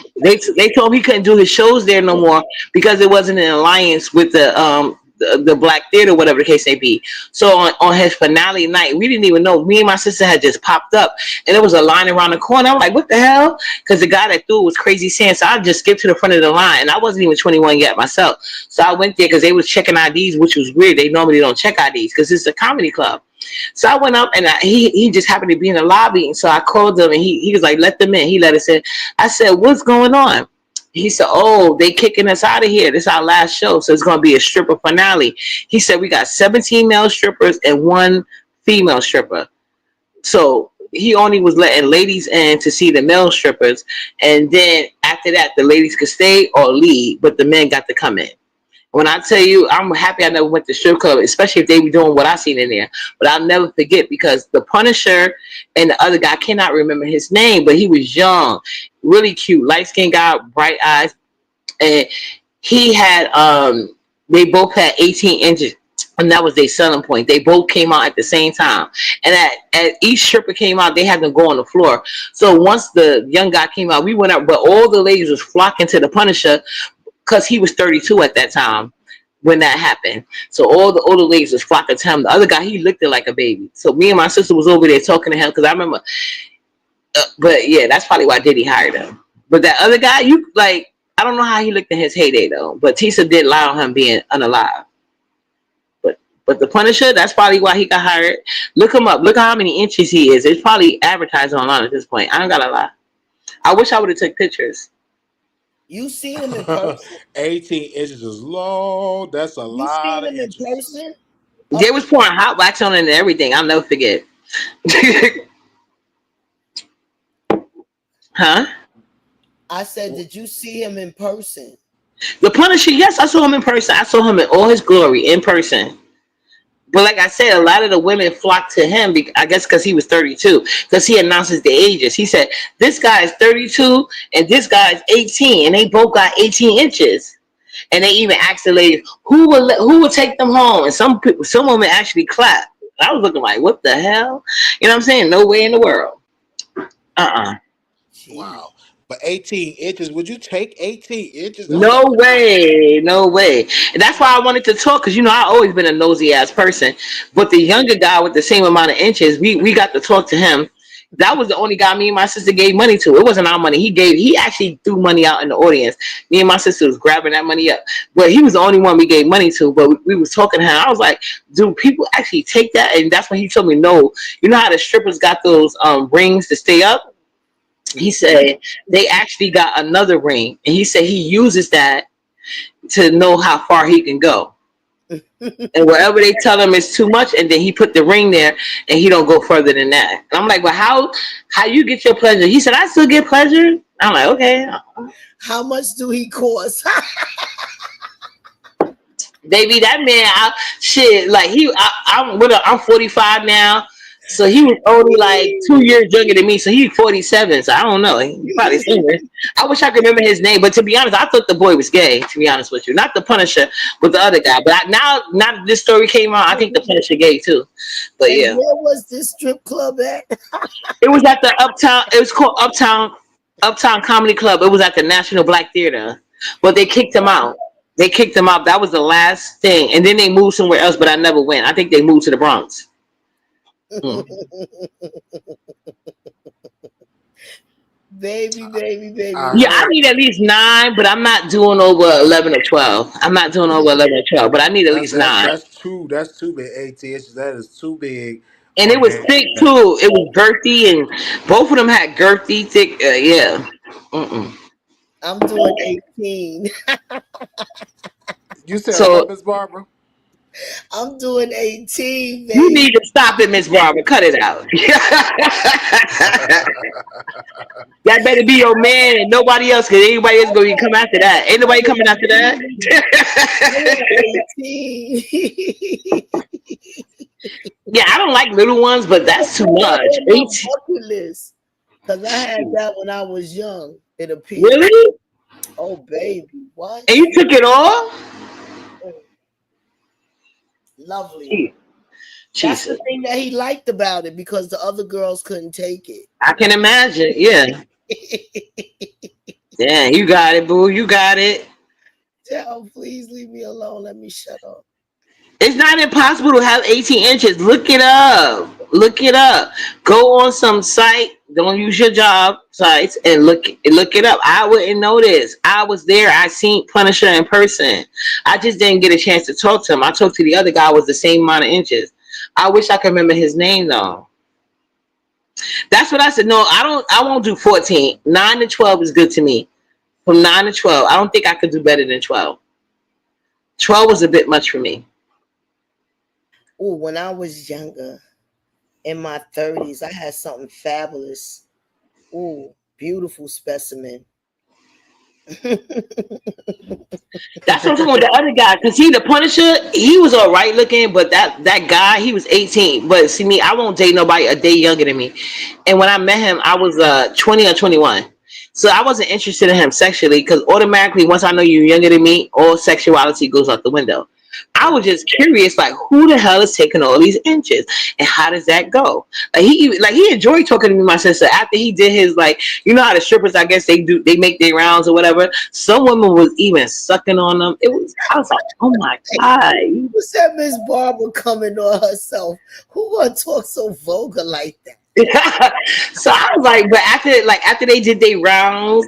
him he couldn't do his shows there no more because it wasn't in alliance with the Black Theater, whatever the case may be. So on his finale night, we didn't even know. Me and my sister had just popped up, and there was a line around the corner. I'm like, what the hell? Because the guy that threw it was Crazy Sam. So I just skipped to the front of the line, and I wasn't even 21 yet myself. So I went there because they was checking IDs, which was weird. They normally don't check IDs because it's a comedy club. So I went up, and he just happened to be in the lobby. And so I called him, and he was like, let them in. He let us in. I said, what's going on? He said, oh, they kicking us out of here. This is our last show. So it's going to be a stripper finale. He said, we got 17 male strippers and one female stripper. So he only was letting ladies in to see the male strippers. And then after that, the ladies could stay or leave, but the men got to come in. When I tell you, I'm happy I never went to strip club, especially if they were doing what I seen in there. But I'll never forget because the Punisher and the other guy, I cannot remember his name, but he was young, really cute, light-skinned guy, bright eyes. And he had, they both had 18 inches. And that was their selling point. They both came out at the same time. And at each stripper came out, they had them go on the floor. So once the young guy came out, we went up, but all the ladies was flocking to the Punisher because he was 32 at that time when that happened. So all the older ladies was flocking to him. The other guy, he looked it like a baby. So me and my sister was over there talking to him because I remember. But yeah, that's probably why Diddy hired him. But that other guy, I don't know how he looked in his heyday though. But Tissa did lie on him being unalive. But the Punisher, that's probably why he got hired. Look him up. Look how many inches he is. It's probably advertised online at this point. I don't gotta lie. I wish I would have took pictures. You seen him in person? 18 inches is long. That's a You lot seen of him in inches. person? They was pouring hot wax on it and everything. I'll never forget. Huh? I said, did you see him in person? The Punisher, yes, I saw him in person. I saw him in all his glory in person. But like I said, a lot of the women flocked to him, I guess because he was 32, because he announces the ages. He said, this guy is 32 and this guy is 18, and they both got 18 inches. And they even asked the ladies, who would take them home? And some women actually clapped. I was looking like, what the hell? You know what I'm saying? No way in the world. Uh-uh. Jeez. Wow. But 18 inches, would you take 18 inches? That's a No lot. way, no way. And that's why I wanted to talk, because I always been a nosy ass person. But the younger guy with the same amount of inches, we got to talk to him. That was the only guy me and my sister gave money to. It wasn't our money. He actually threw money out in the audience. Me and my sister was grabbing that money up. But he was the only one we gave money to. But we was talking to him. I was like, do people actually take that? And that's when he told me no. You know how the strippers got those rings to stay up? He said they actually got another ring, and he said he uses that to know how far he can go. And wherever they tell him it's too much, and then he put the ring there, and he don't go further than that. And I'm like, well, how you get your pleasure? He said, I still get pleasure. I'm like, okay. How much do he cost? Baby, that man, I'm 45 now. So he was only like 2 years younger than me. So he's 47. So I don't know. He probably seen it. I wish I could remember his name. But to be honest, I thought the boy was gay, to be honest with you. Not the Punisher, but the other guy. But now that this story came out, I think the Punisher gay too. But And yeah. where was this strip club at? It was at the Uptown. It was called Uptown Comedy Club. It was at the National Black Theater. But they kicked him out. They kicked him out. That was the last thing. And then they moved somewhere else, but I never went. I think they moved to the Bronx. Mm. Baby. I Yeah, I heard need at least 9, but I'm not doing over 11 or 12. I'm not doing over 11 or 12, but I need at least 9. that's too big. 18 inches. That is too big And it on was that. thick too. It was girthy, and both of them had girthy, thick. Yeah. Mm-mm. I'm doing 18. You said So what, Miss Barbara? I'm doing 18, you baby. need to stop it, Miss Barbara. Cut it out. That better be your man and nobody else, because anybody else going to come after that. Ain't nobody coming after that. 18. Yeah, I don't like little ones, but that's too much. On my 18. bucket list. Because I had that when I was young, it appeared. Really? Oh, baby. What? And you took it all? Lovely. That's the Jesus. thing that he liked about it, because the other girls couldn't take it. I can imagine. Yeah. Yeah, you got it, boo. You got it. Tell, please leave me alone. Let me shut up. It's not impossible to have 18 inches. Look it up. Look it up. Go on some site. Don't use your job sites and look it up. I wouldn't know this. I was there. I seen Punisher in person. I just didn't get a chance to talk to him. I talked to the other guy, was the same amount of inches. I wish I could remember his name though. That's what I said. No, I won't do 14. 9 to 12 is good to me. From 9 to 12. I don't think I could do better than 12. 12 was a bit much for me. Oh, when I was younger, in my 30s, I had something fabulous. Oh, beautiful specimen. That's what I'm saying with the other guy, because the Punisher, he was all right looking, but that guy, he was 18. But see me, I won't date nobody a day younger than me. And when I met him, I was 20 or 21. So I wasn't interested in him sexually, because automatically, once I know you're younger than me, all sexuality goes out the window. I was just curious, like, who the hell is taking all these inches, and how does that go? He enjoyed talking to me, my sister, after he did his, like, you know how the strippers, I guess they make their rounds or whatever. Some women was even sucking on them. I was like, oh my god. Who said Miss Barbara coming on herself? Who gonna talk so vulgar like that? So I was like, but after they did their rounds,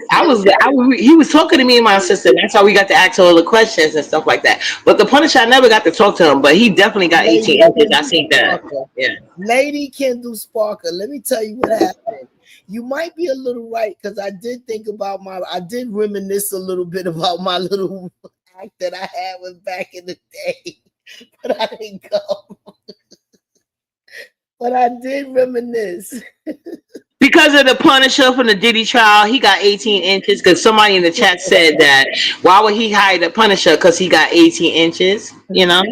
he was talking to me and my sister. That's how we got to ask all the questions and stuff like that. But the Punisher, I never got to talk to him, but he definitely got Lady 18 inches. I Kendall seen that. Sparker. Yeah. Lady Kendall Sparker. Let me tell you what happened. You might be a little right because I did think about I did reminisce a little bit about my little act that I had with back in the day, but I didn't go. But I did reminisce. Because of the Punisher from the Diddy trial, he got 18 inches. Because somebody in the chat said that why would he hire the Punisher? Because he got 18 inches. You know.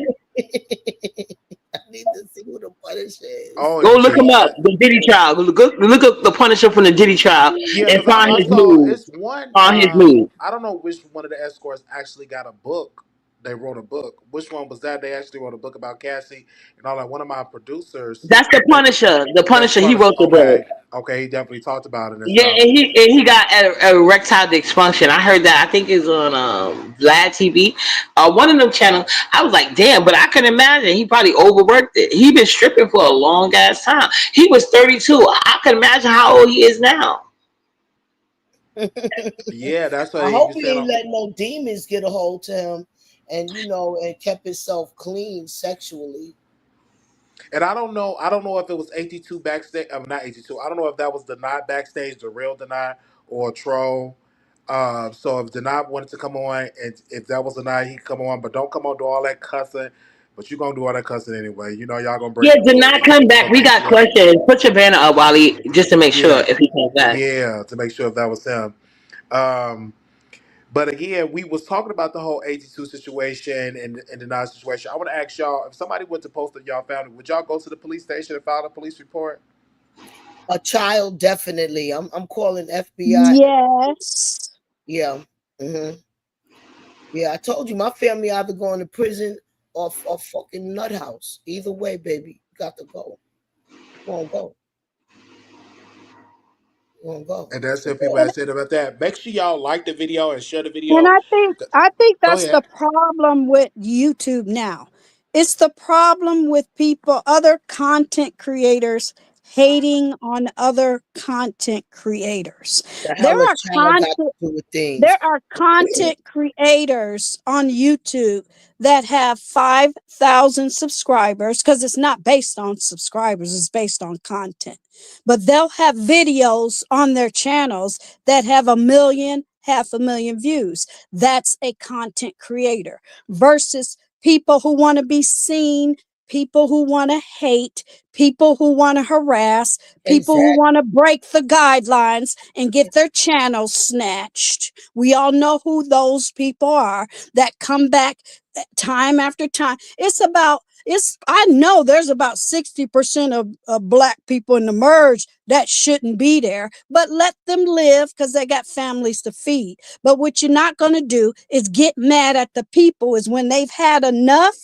I need to see who the Punisher is. Go look OMG. him up. The Diddy trial. Look up the Punisher from the Diddy trial Yeah, and because I, find I his saw move. it's one. Find his move. I don't know which one of the escorts actually got a book. They wrote a book. Which one was that? They actually wrote a book about Cassie and all that. One of my producers. That's the They, Punisher. The that's Punisher. He Punisher. wrote the book. Okay, okay. He definitely talked about it and Yeah, stuff. and he got erectile dysfunction. I heard that. I think it's on Vlad TV, one of them channels. I was like, damn, but I can imagine he probably overworked it. He been stripping for a long ass time. He was 32. I can imagine how old he is now. Yeah, that's I what he hope was he saying. ain't let no demons get a hold to him, and and kept himself clean sexually. And I don't know. I don't know if it was AT2 backstage. Not AT2. I don't know if that was Denied backstage, the real Denied, or a troll. So if Denied wanted to come on, and if that was Denied, he could come on. But don't come on do all that cussing. But you gonna do all that cussing anyway. You know y'all gonna bring Yeah, the did rules not come back. for We got PTO. questions. Put your banner up, Wally, just to make sure Yeah, if he comes back. yeah. To make sure if that was him. Um, but again, we was talking about the whole AT2 situation and Denied situation. I want to ask y'all if somebody went to post on y'all family, would y'all go to the police station and file a police report? A child, definitely. I'm calling FBI. Yes. Yeah. hmm Yeah, I told you my family either going to prison or fucking nut house. Either way, baby, you got to go. You won't go. You won't go. And that's So what people go. have said about that. Make sure y'all like the video and share the And video. I think Go that's ahead. the problem with YouTube now. It's the problem with people, other content creators hating on other content creators. The There hell a are child got to content do with things. there are content creators on YouTube that have 5,000 subscribers because it's not based on subscribers, it's based on content. But they'll have videos on their channels that have 1 million, 500,000 views. That's a content creator versus people who want to be seen, people who want to hate, people who want to harass, people who Exactly. want to break the guidelines and get their channels snatched. We all know who those people are that come back time after time. I know there's about 60% of black people in the merge that shouldn't be there, but let them live because they got families to feed. But what you're not going to do is get mad at the people is when they've had enough.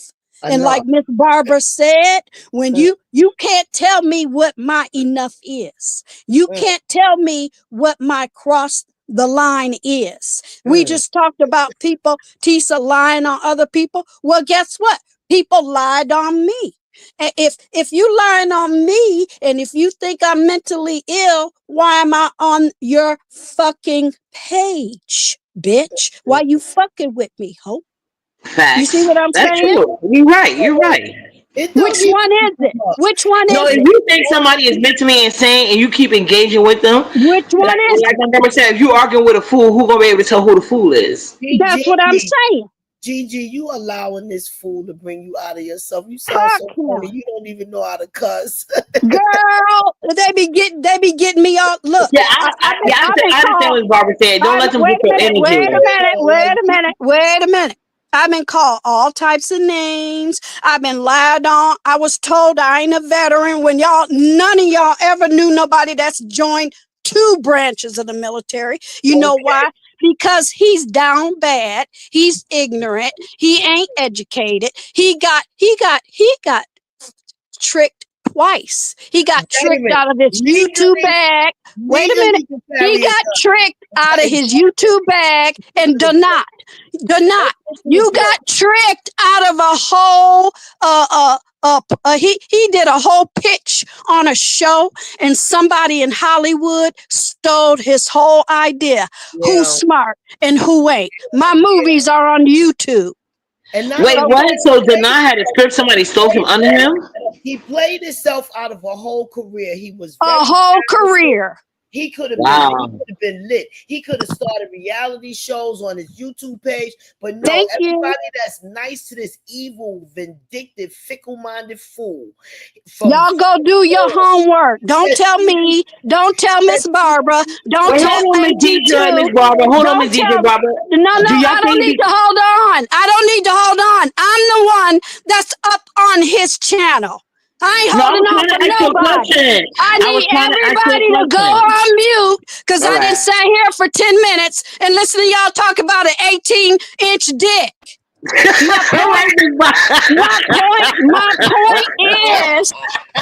And like Enough. Miss Barbara said, when Mm, you can't tell me what my enough is. You mm, can't tell me what my cross the line is. We mm. just talked about people, Tissa lying on other people. Well, guess what? People lied on me. And if you lying on me and if you think I'm mentally ill, why am I on your fucking page, bitch? Why you fucking with me, ho? You see Facts. what I'm That's saying? true. You're right. You're right. It don't Which even one is it? come up. Which one No, is if it? you think somebody is mentally insane and you keep engaging with them, Which one is like it? my grandma said, if you arguing with a fool, who gonna be able to tell who the fool is? That's what I'm Gigi, saying. Gigi, you allowing this fool to bring you out of yourself. You sound Fuck so funny. no. You don't even know how to cuss. Girl, they be getting me all. Look, Yeah, I I've been understand called. what Barbara said. Don't let them Wait get a your minute. energy. Wait a minute. Wait Like a minute. Wait a minute. I've been called all types of names. I've been lied on. I was told I ain't a veteran when none of y'all ever knew nobody that's joined two branches of the military. You know okay, why? Because he's down bad. He's ignorant. He ain't educated. He got tricked twice. He got wait a tricked minute. out of his YouTube Legally, bag. Wait a minute. legally you can He carry a got gun. tricked out of Okay, his YouTube bag and let's did not. go to the You point. got tricked out of a whole he did a whole pitch on a show, and somebody in Hollywood stole his whole idea. Who's Yeah. smart and who ain't? My movies are on YouTube. And not Wait, only what? that, So Denai had a script somebody stole from under him? he played himself out of a whole career. He was A very whole talented. career. Wow. He could have been lit. He could have started reality shows on his YouTube page. But no, Thank you. everybody that's nice to this evil, vindictive, fickle-minded fool from Y'all go do your homework. Don't said tell me. Don't tell said Miss Barbara. Don't Wait, tell hold on, Miss Deidre and Miss AT2. Barbara. Hold on, Miss Don't Deidre, tell. Barbara. No, Do y'all I don't think? need to hold on. I don't need to hold on. I'm the one that's up on his channel. I ain't No, I holding was on trying for to ask you a nobody. question. I I was need trying to ask you a everybody to go question. on mute because All I didn't right. sit here for 10 minutes and listen to y'all talk about an 18-inch dick. My All point, right, Miss Barbara.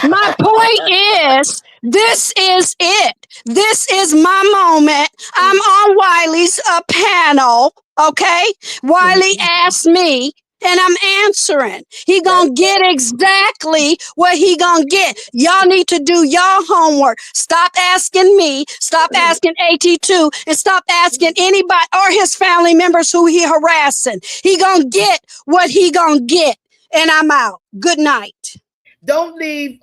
my point is, this is it. This is my moment. I'm on Wiley's panel. Okay, Wiley asked me, and I'm answering. He gonna get exactly what he gonna get. Y'all need to do y'all homework. Stop asking me. Stop asking AT2, and stop asking anybody or his family members who he harassing. He gonna get what he gonna get, and I'm out. Good night. don't leave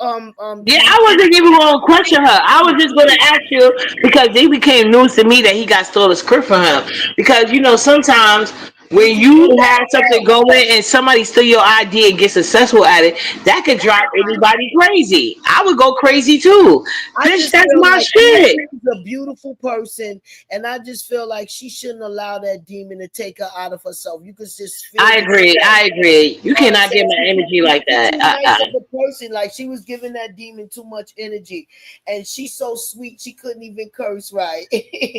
Yeah, I wasn't even going to question her. I was just going to ask you because it became news to me that he got stole a script from him. Because, sometimes when you have something going and somebody steal your idea and get successful at it, that could drive anybody crazy. I would go crazy too. I Bitch, just that's feel my like shit. she's a beautiful person, and I just feel like she shouldn't allow that demon to take her out of herself. You could just feel I the agree. I agree. You know what I'm cannot get saying? my energy like She's that. too nice of a person. Like she was giving that demon too much energy, and she's so sweet she couldn't even curse right.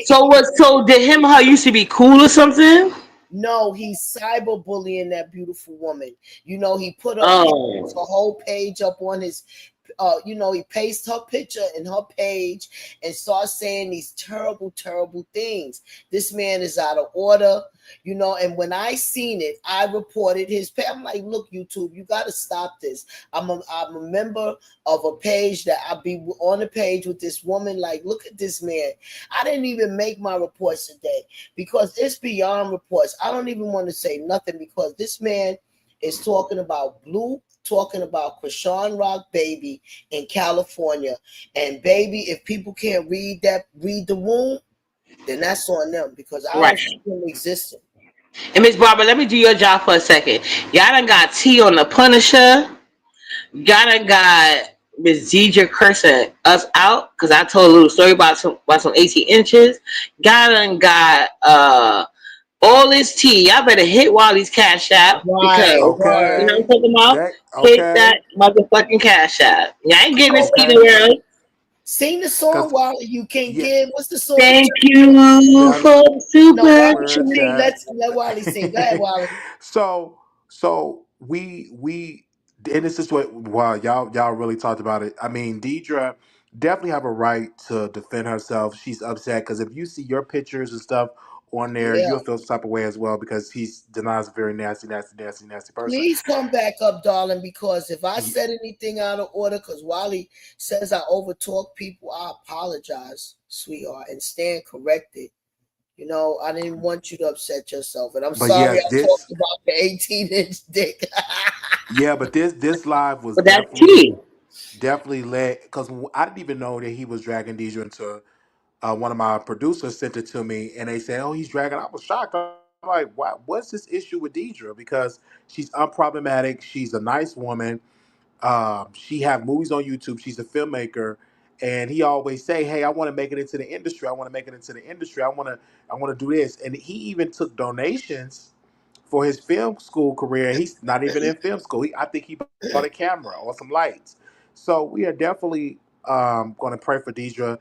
So did him and her used to be cool or something? No, he's cyberbullying that beautiful woman. He put up he puts Oh. a whole page up on his he pastes her picture in her page and starts saying these terrible, terrible things. This man is out of order, and when I seen it, I reported his page. I'm like, look, YouTube, you got to stop this. I'm a member of a page that I be on the page with this woman. Like, look at this man. I didn't even make my reports today because it's beyond reports. I don't even want to say nothing because this man is talking about talking about Krishan Rock Baby in California. And baby, if people can't read the room, then that's on them because I Right. don't see them existing. And Miss Barbara, let me do your job for a second. Y'all done got T on the Punisher. Y'all done got Miss Deidre cursing us out because I told a little story about some 18 inches. Y'all done got all this tea. Y'all better hit Wally's cash app because Right, you know word. Okay. what I'm talking about? That Hit that okay. motherfucking cash app. Y'all ain't getting this tea Okay. nowhere else. Sing the song Cause while you can yeah, give. What's the song? Thank you them for the No, super Wally super sing. chat. Let Wally sing. Go ahead, Wally. So we and this is what wow y'all really talked about it. I mean, Deidre definitely have a right to defend herself. She's upset because if you see your pictures and stuff on there, Yeah. you'll feel some type of way as well because he's denies a very nasty, nasty, nasty, nasty person. Please come back up, darling, because if I Ye- said anything out of order, because Wally says I overtalk people, I apologize, sweetheart, and stand corrected. I didn't want you to upset yourself. And I'm But yeah, sorry I this talked about the 18-inch dick. yeah, but this live was for that definitely tea. led because I didn't even know that he was dragging Deidre into one of my producers sent it to me and they said, "Oh, he's dragging." I was shocked. I'm like, "What's this issue with Deidre?" Because she's unproblematic. She's a nice woman. She have movies on YouTube. She's a filmmaker, and he always say, "Hey, I want to make it into the industry. I want to make it into the industry. I want to do this." And he even took donations for his film school career. He's not even in film school. I think he bought a camera or some lights. So we are definitely going to pray for Deidre.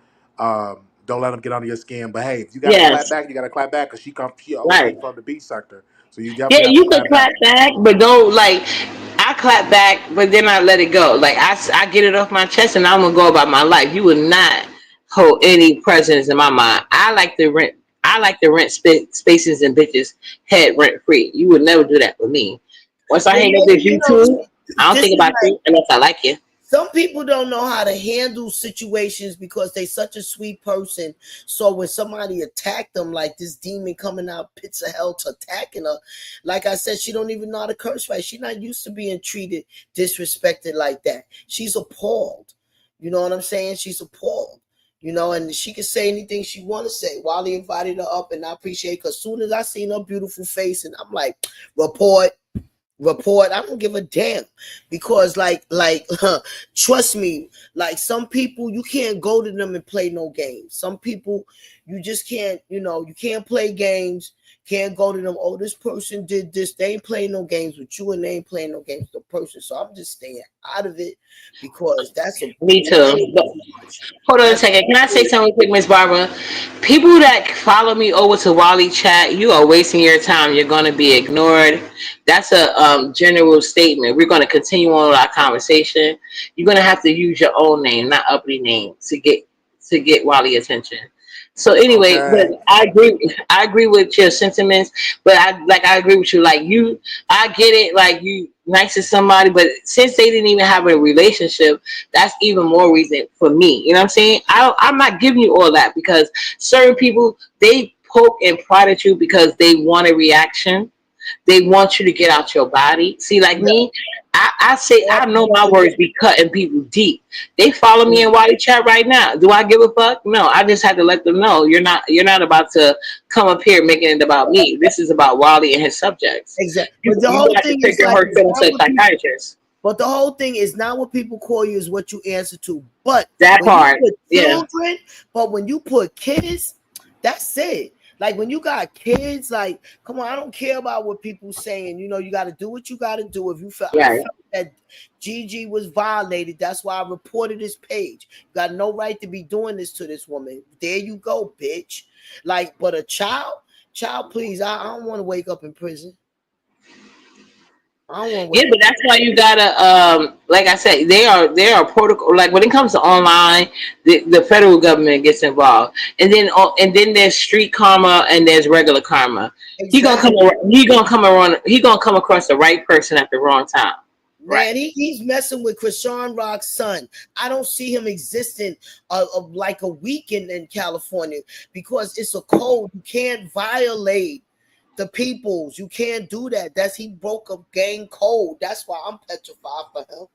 Don't let him get under your skin. But hey, if you got to clap Yes, back, you got to clap back because she right. originally from the beach sector. So you Yeah, definitely have to you could clap clap back. back, but don't like. I clap back, but then I let it go. Like I get it off my chest, and I'm gonna go about my life. You will not hold any presence in my mind. I like to rent. I like to rent spaces and bitches head rent free. You would never do that with me. Once I Well, hang up maybe this YouTube. I don't This think is about like you unless I like you. some people don't know how to handle situations because they such a sweet person. So when somebody attacked them, like this demon coming out pits of hell to attacking her, like I said, she don't even know how to curse right. She's not used to being treated, disrespected like that. She's appalled. You know what I'm saying? She's appalled. And she can say anything she want to say. Wiley invited her up, and I appreciate it, because soon as I seen her beautiful face, and I'm like, report, I don't give a damn, because trust me, like some people you can't go to them and play no games. Some people you just can't, you can't play games. Can't go to them, oh, this person did this. They ain't playing no games with you, and they ain't playing no games with the person. So I'm just staying out of it, because that's a Me too. way But too much. hold on a That's second. Can I say way something quick, Miss Barbara? People that follow me over to Wally chat, you are wasting your time. You're going to be ignored. That's a general statement. We're going to continue on with our conversation. You're going to have to use your own name, not uppity name, to get Wally attention. So anyway, but Okay. I agree with your sentiments, but I agree with you. Like I get it. Like you nice to somebody, but since they didn't even have a relationship, that's even more reason for me. You know what I'm saying? I'm not giving you all that because certain people they poke and prod at you because they want a reaction. They want you to get out your body. See, like yeah. me, I say Or I know my because words be cutting people deep. They follow me in Whitey chat right now. Do I give a fuck? No, I just had to let them know you're not about to come up here making it about me. This is about Wally and his subjects. exactly, You but the you whole got to thing take is your like hurt it's feelings not to a what people. psychiatrist. But the whole thing is not what people call you, is what you answer to. But That when you part, put yeah, children, but when you put kids, that's it. Like when you got kids, like, come on, I don't care about what people saying. You got to do what you got to do. If you feel, I right. felt that Gigi was violated. That's why I reported this page. You got no right to be doing this to this woman. There you go, bitch. Like, but a child, please, I don't want to wake up in prison. I don't want to Yeah, wake but up. that's why you gotta, like I said, they are protocol. Like when it comes to online, the federal government gets involved, and then there's street karma and there's regular karma. He gonna come. Exactly. He gonna come around. He gonna come across the right person at the wrong time. Right. Man, he's messing with Krishan Rock's son. I don't see him existing of like a weekend in California, because it's a code. You can't violate the peoples. You can't do that. He broke a gang code. That's why I'm petrified for him. And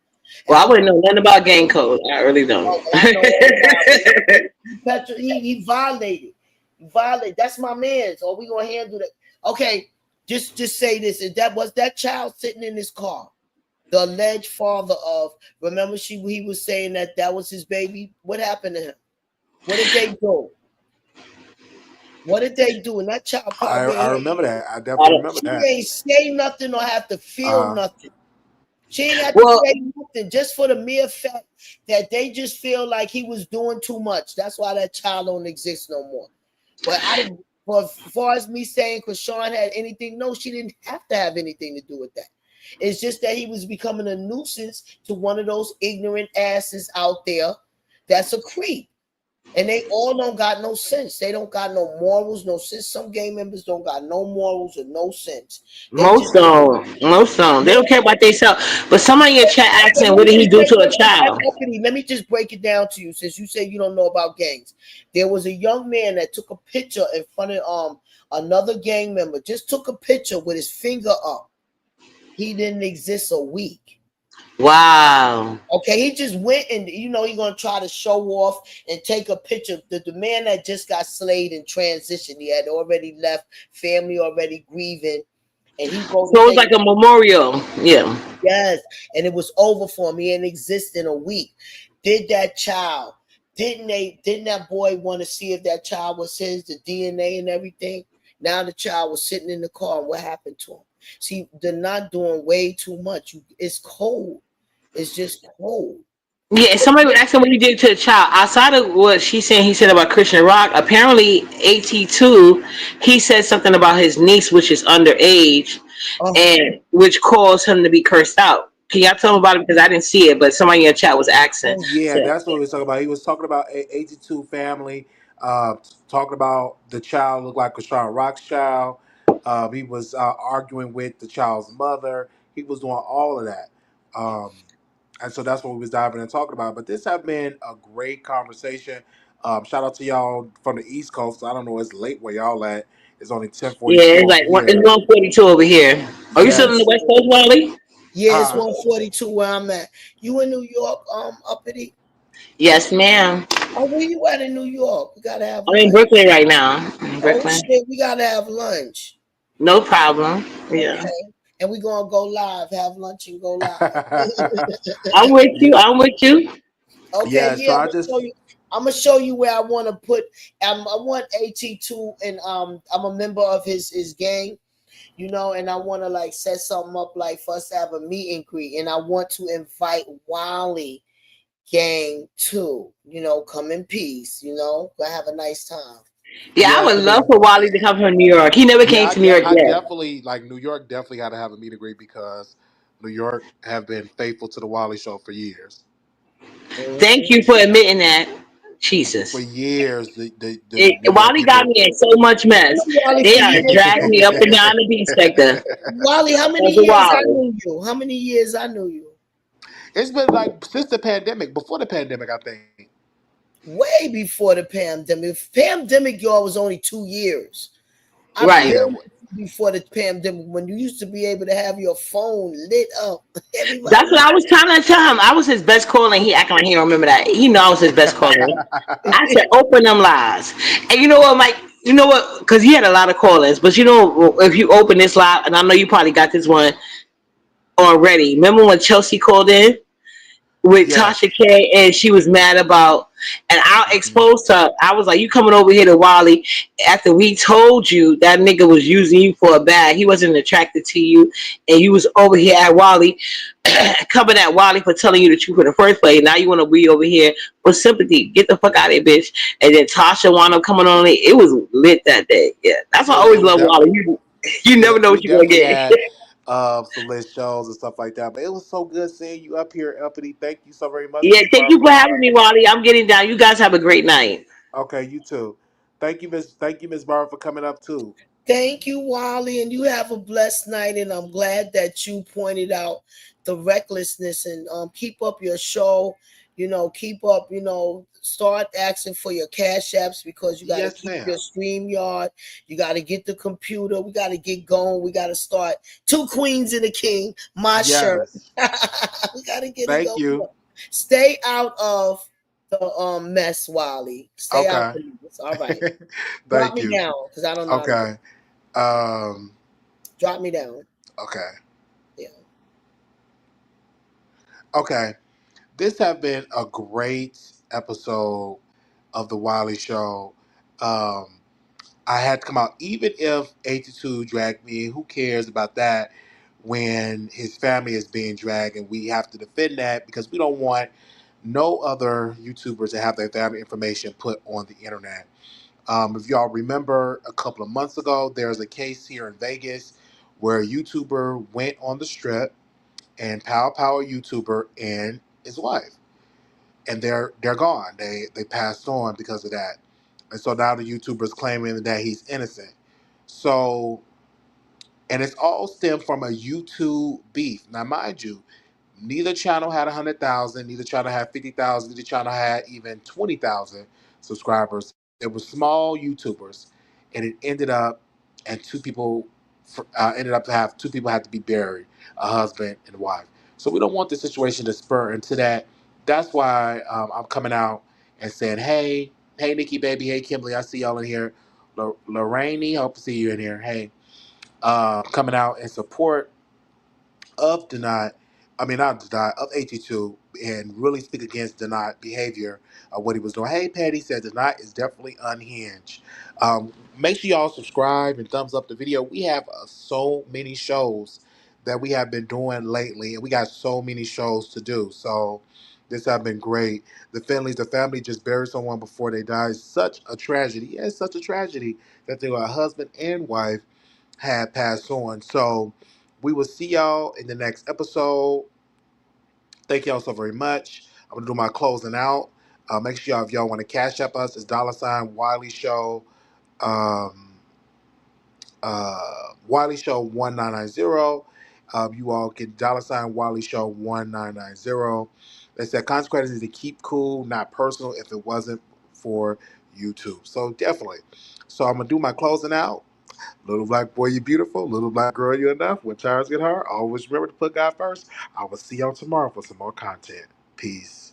Well, I I'm wouldn't know nothing about gang code. I really don't. oh, well, I know all about it. He violated. He violated. That's my man. So we gonna handle that. Okay, just say this. If that was that child sitting in his car, the alleged father of, remember he was saying that was his baby. What happened to him? What did they do? What did they do? And that child probably I ain't, remember that. I I definitely don't- remember she that. ain't say nothing or have to feel Uh, nothing. She ain't have to well, say nothing, just for the mere fact that they just feel like he was doing too much. That's why that child don't exist no more. But I didn't. But as far as me saying Krishan had anything, no, she didn't have to have anything to do with that. It's just that he was becoming a nuisance to one of those ignorant asses out there that's a creep. And they all don't got no sense. They don't got no morals, no sense. Some gang members don't got no morals or no sense. They just most don't. Most don't. They yeah. don't care about themselves. But somebody in your chat Okay, asking, let what me did he just do break to a it down. child? Let me just break it down to you, since you say you don't know about gangs. There was a young man that took a picture in front of another gang member. Just took a picture with his finger up. He didn't exist a week. Wow. Okay, he just went, and he's gonna try to show off and take a picture. The man that just got slayed and transitioned, he had already left, family already grieving, and he go to So it was take like a memorial. Yeah. yes, and it was over for him. He didn't exist in a week. Did that child? Didn't that boy want to see if that child was his, the DNA and everything? Now the child was sitting in the car, and what happened to him? See, they're not doing way too much. It's cold. It's just cold. Yeah, and somebody was asking what he did to the child. Outside of what she's saying, he said about Christian Rock. Apparently, AT2, he said something about his niece, which is underage, Oh, and which caused him to be cursed out. Can y'all tell him about it because I didn't see it, but somebody in your chat was asking. oh yeah, So, that's what he was talking about. He was talking about 82 family, talking about the child looked like Krishan Rock's child. He was arguing with the child's mother. He was doing all of that. Um, and so that's what we was diving and talking about. But this have been a great conversation. Shout out to y'all from the East Coast. I don't know, it's late where y'all at. It's only Yeah, 10:42 it's over like it's here. 142 over here. Are you still in the Yes. West Coast, Wally? Yeah, it's Huh? 142 where I'm at. You in New York, uppity? Yes, ma'am. Oh, where you at in New York? We gotta have I'm in lunch. Brooklyn right now. I'm in Oh Brooklyn. shit, we gotta have lunch. No problem. Yeah. Okay. And we gonna go live, have lunch and go live. I'm with Yeah. you. I'm with you. Okay, Yeah, so yeah, I'm I gonna show just you. I'm gonna show you where I want to put. I want AT2, and I'm a member of his gang, and I want to like set something up like for us to have a meet and greet, and I want to invite Wiley gang too. Come in peace. Gonna have a nice time. Yeah, I yeah, would love for Wally to come from New York. He never yeah, came to New York I yet. definitely like New York. Definitely got to have a meet and greet because New York have been faithful to the Wally Show for years. Thank Mhm. you for admitting that. For Jesus. years, the New York Wally got people. me in so much I know mess. Wally They for are years. dragging me up and down the beat sector. Wally, how many Uncle years I Wally. knew you? How many years I knew you? It's been like since the pandemic, before the pandemic, I think. Way before the pandemic. Pandemic, y'all, was only 2 years. I've Right. Yeah, been before the pandemic when you used to be able to have your phone lit up. That's what Everybody. I was trying to tell him. I was his best caller, and he acting like he don't remember that. He know I was his best caller. I said, open them lives. And you know what, Mike? You know what? Because he had a lot of callers. But you know, if you open this live, and I know you probably got this one already. Remember when Chelsea called in with Tasha yes. K and she was mad about, and I Hmm. exposed her. I was like, you coming over here to Wally after we told you that nigga was using you for a bag. He wasn't attracted to you, and you was over here at Wally coming at Wally for telling you the truth in the first place. Now you want to be over here for sympathy. Get the fuck out of here, bitch. And then Tasha wound up coming on it. It was lit that day. Yeah, that's why I It always was love Wally. definitely. You Yeah, never know we what you're gonna definitely get. had some lit shows and stuff like that. But it was so good seeing you up here, Uppity. Thank you so very much, Yeah, Miss thank you for Barbara. having me, Wally. I'm getting down. You guys have a great night. Okay, you too. Thank you, Miss Barbara, for coming up too. Thank you, Wally, and you have a blessed night. And I'm glad that you pointed out the recklessness and keep up your show. Keep up. Start asking for your cash apps because you got to Yes, keep your ma'am. stream yard. You got to get the computer. We got to get going. We got to start two queens and a king. My shirt. Yes. We got to get it Thank going. you. Stay out of the mess, Wally. Stay out Okay. the mess. All right. Drop Thank me you. down because I don't know how to do. Okay. Um. Drop me down. Okay. Yeah. Okay. This have been a great episode of the Wiley Show. Um. I had to come out, even if AT2 dragged me. Who cares about that? When his family is being dragged, and we have to defend that because we don't want no other YouTubers to have their family information put on the internet. If y'all remember, a couple of months ago, there was a case here in Vegas where a YouTuber went on the strip and Power YouTuber and his wife, and they're gone. They passed on because of that, and so now the YouTuber's claiming that he's innocent. So, and it's all stemmed from a YouTube beef. Now, mind you, neither channel had 100,000, neither channel had 50,000, neither channel had even 20,000 subscribers. It was small YouTubers, and it ended up, and ended up to have two people had to be buried, a husband and wife. So we don't want the situation to spur into that. That's why I'm coming out and saying, hey, Nikki, baby, hey, Kimberly, I see y'all in here. Lorraine, hope to see you in here. Hey, coming out in support of denied, I mean not denied, of AT2 and really speak against denied behavior of what he was doing. Hey, Patty said denied is definitely unhinged. Make sure y'all subscribe and thumbs up the video. We have so many shows that we have been doing lately, and we got so many shows to do. So this have been great. The family just buried someone before they died. It's such a tragedy. Yeah, it's such a tragedy that they were a husband and wife had passed on. So we will see y'all in the next episode. Thank y'all so very much. I'm gonna do my closing out. Make sure y'all, if y'all want to cash up us, it's $Wiley Show. Um, Wiley Show 1990. You all can $ Wiley Show 1990. They said consequences is to keep cool, not personal. If it wasn't for YouTube, so definitely. So I'm gonna do my closing out. Little black boy, you beautiful. Little black girl, you enough. When times get hard, always remember to put God first. I will see y'all tomorrow for some more content. Peace.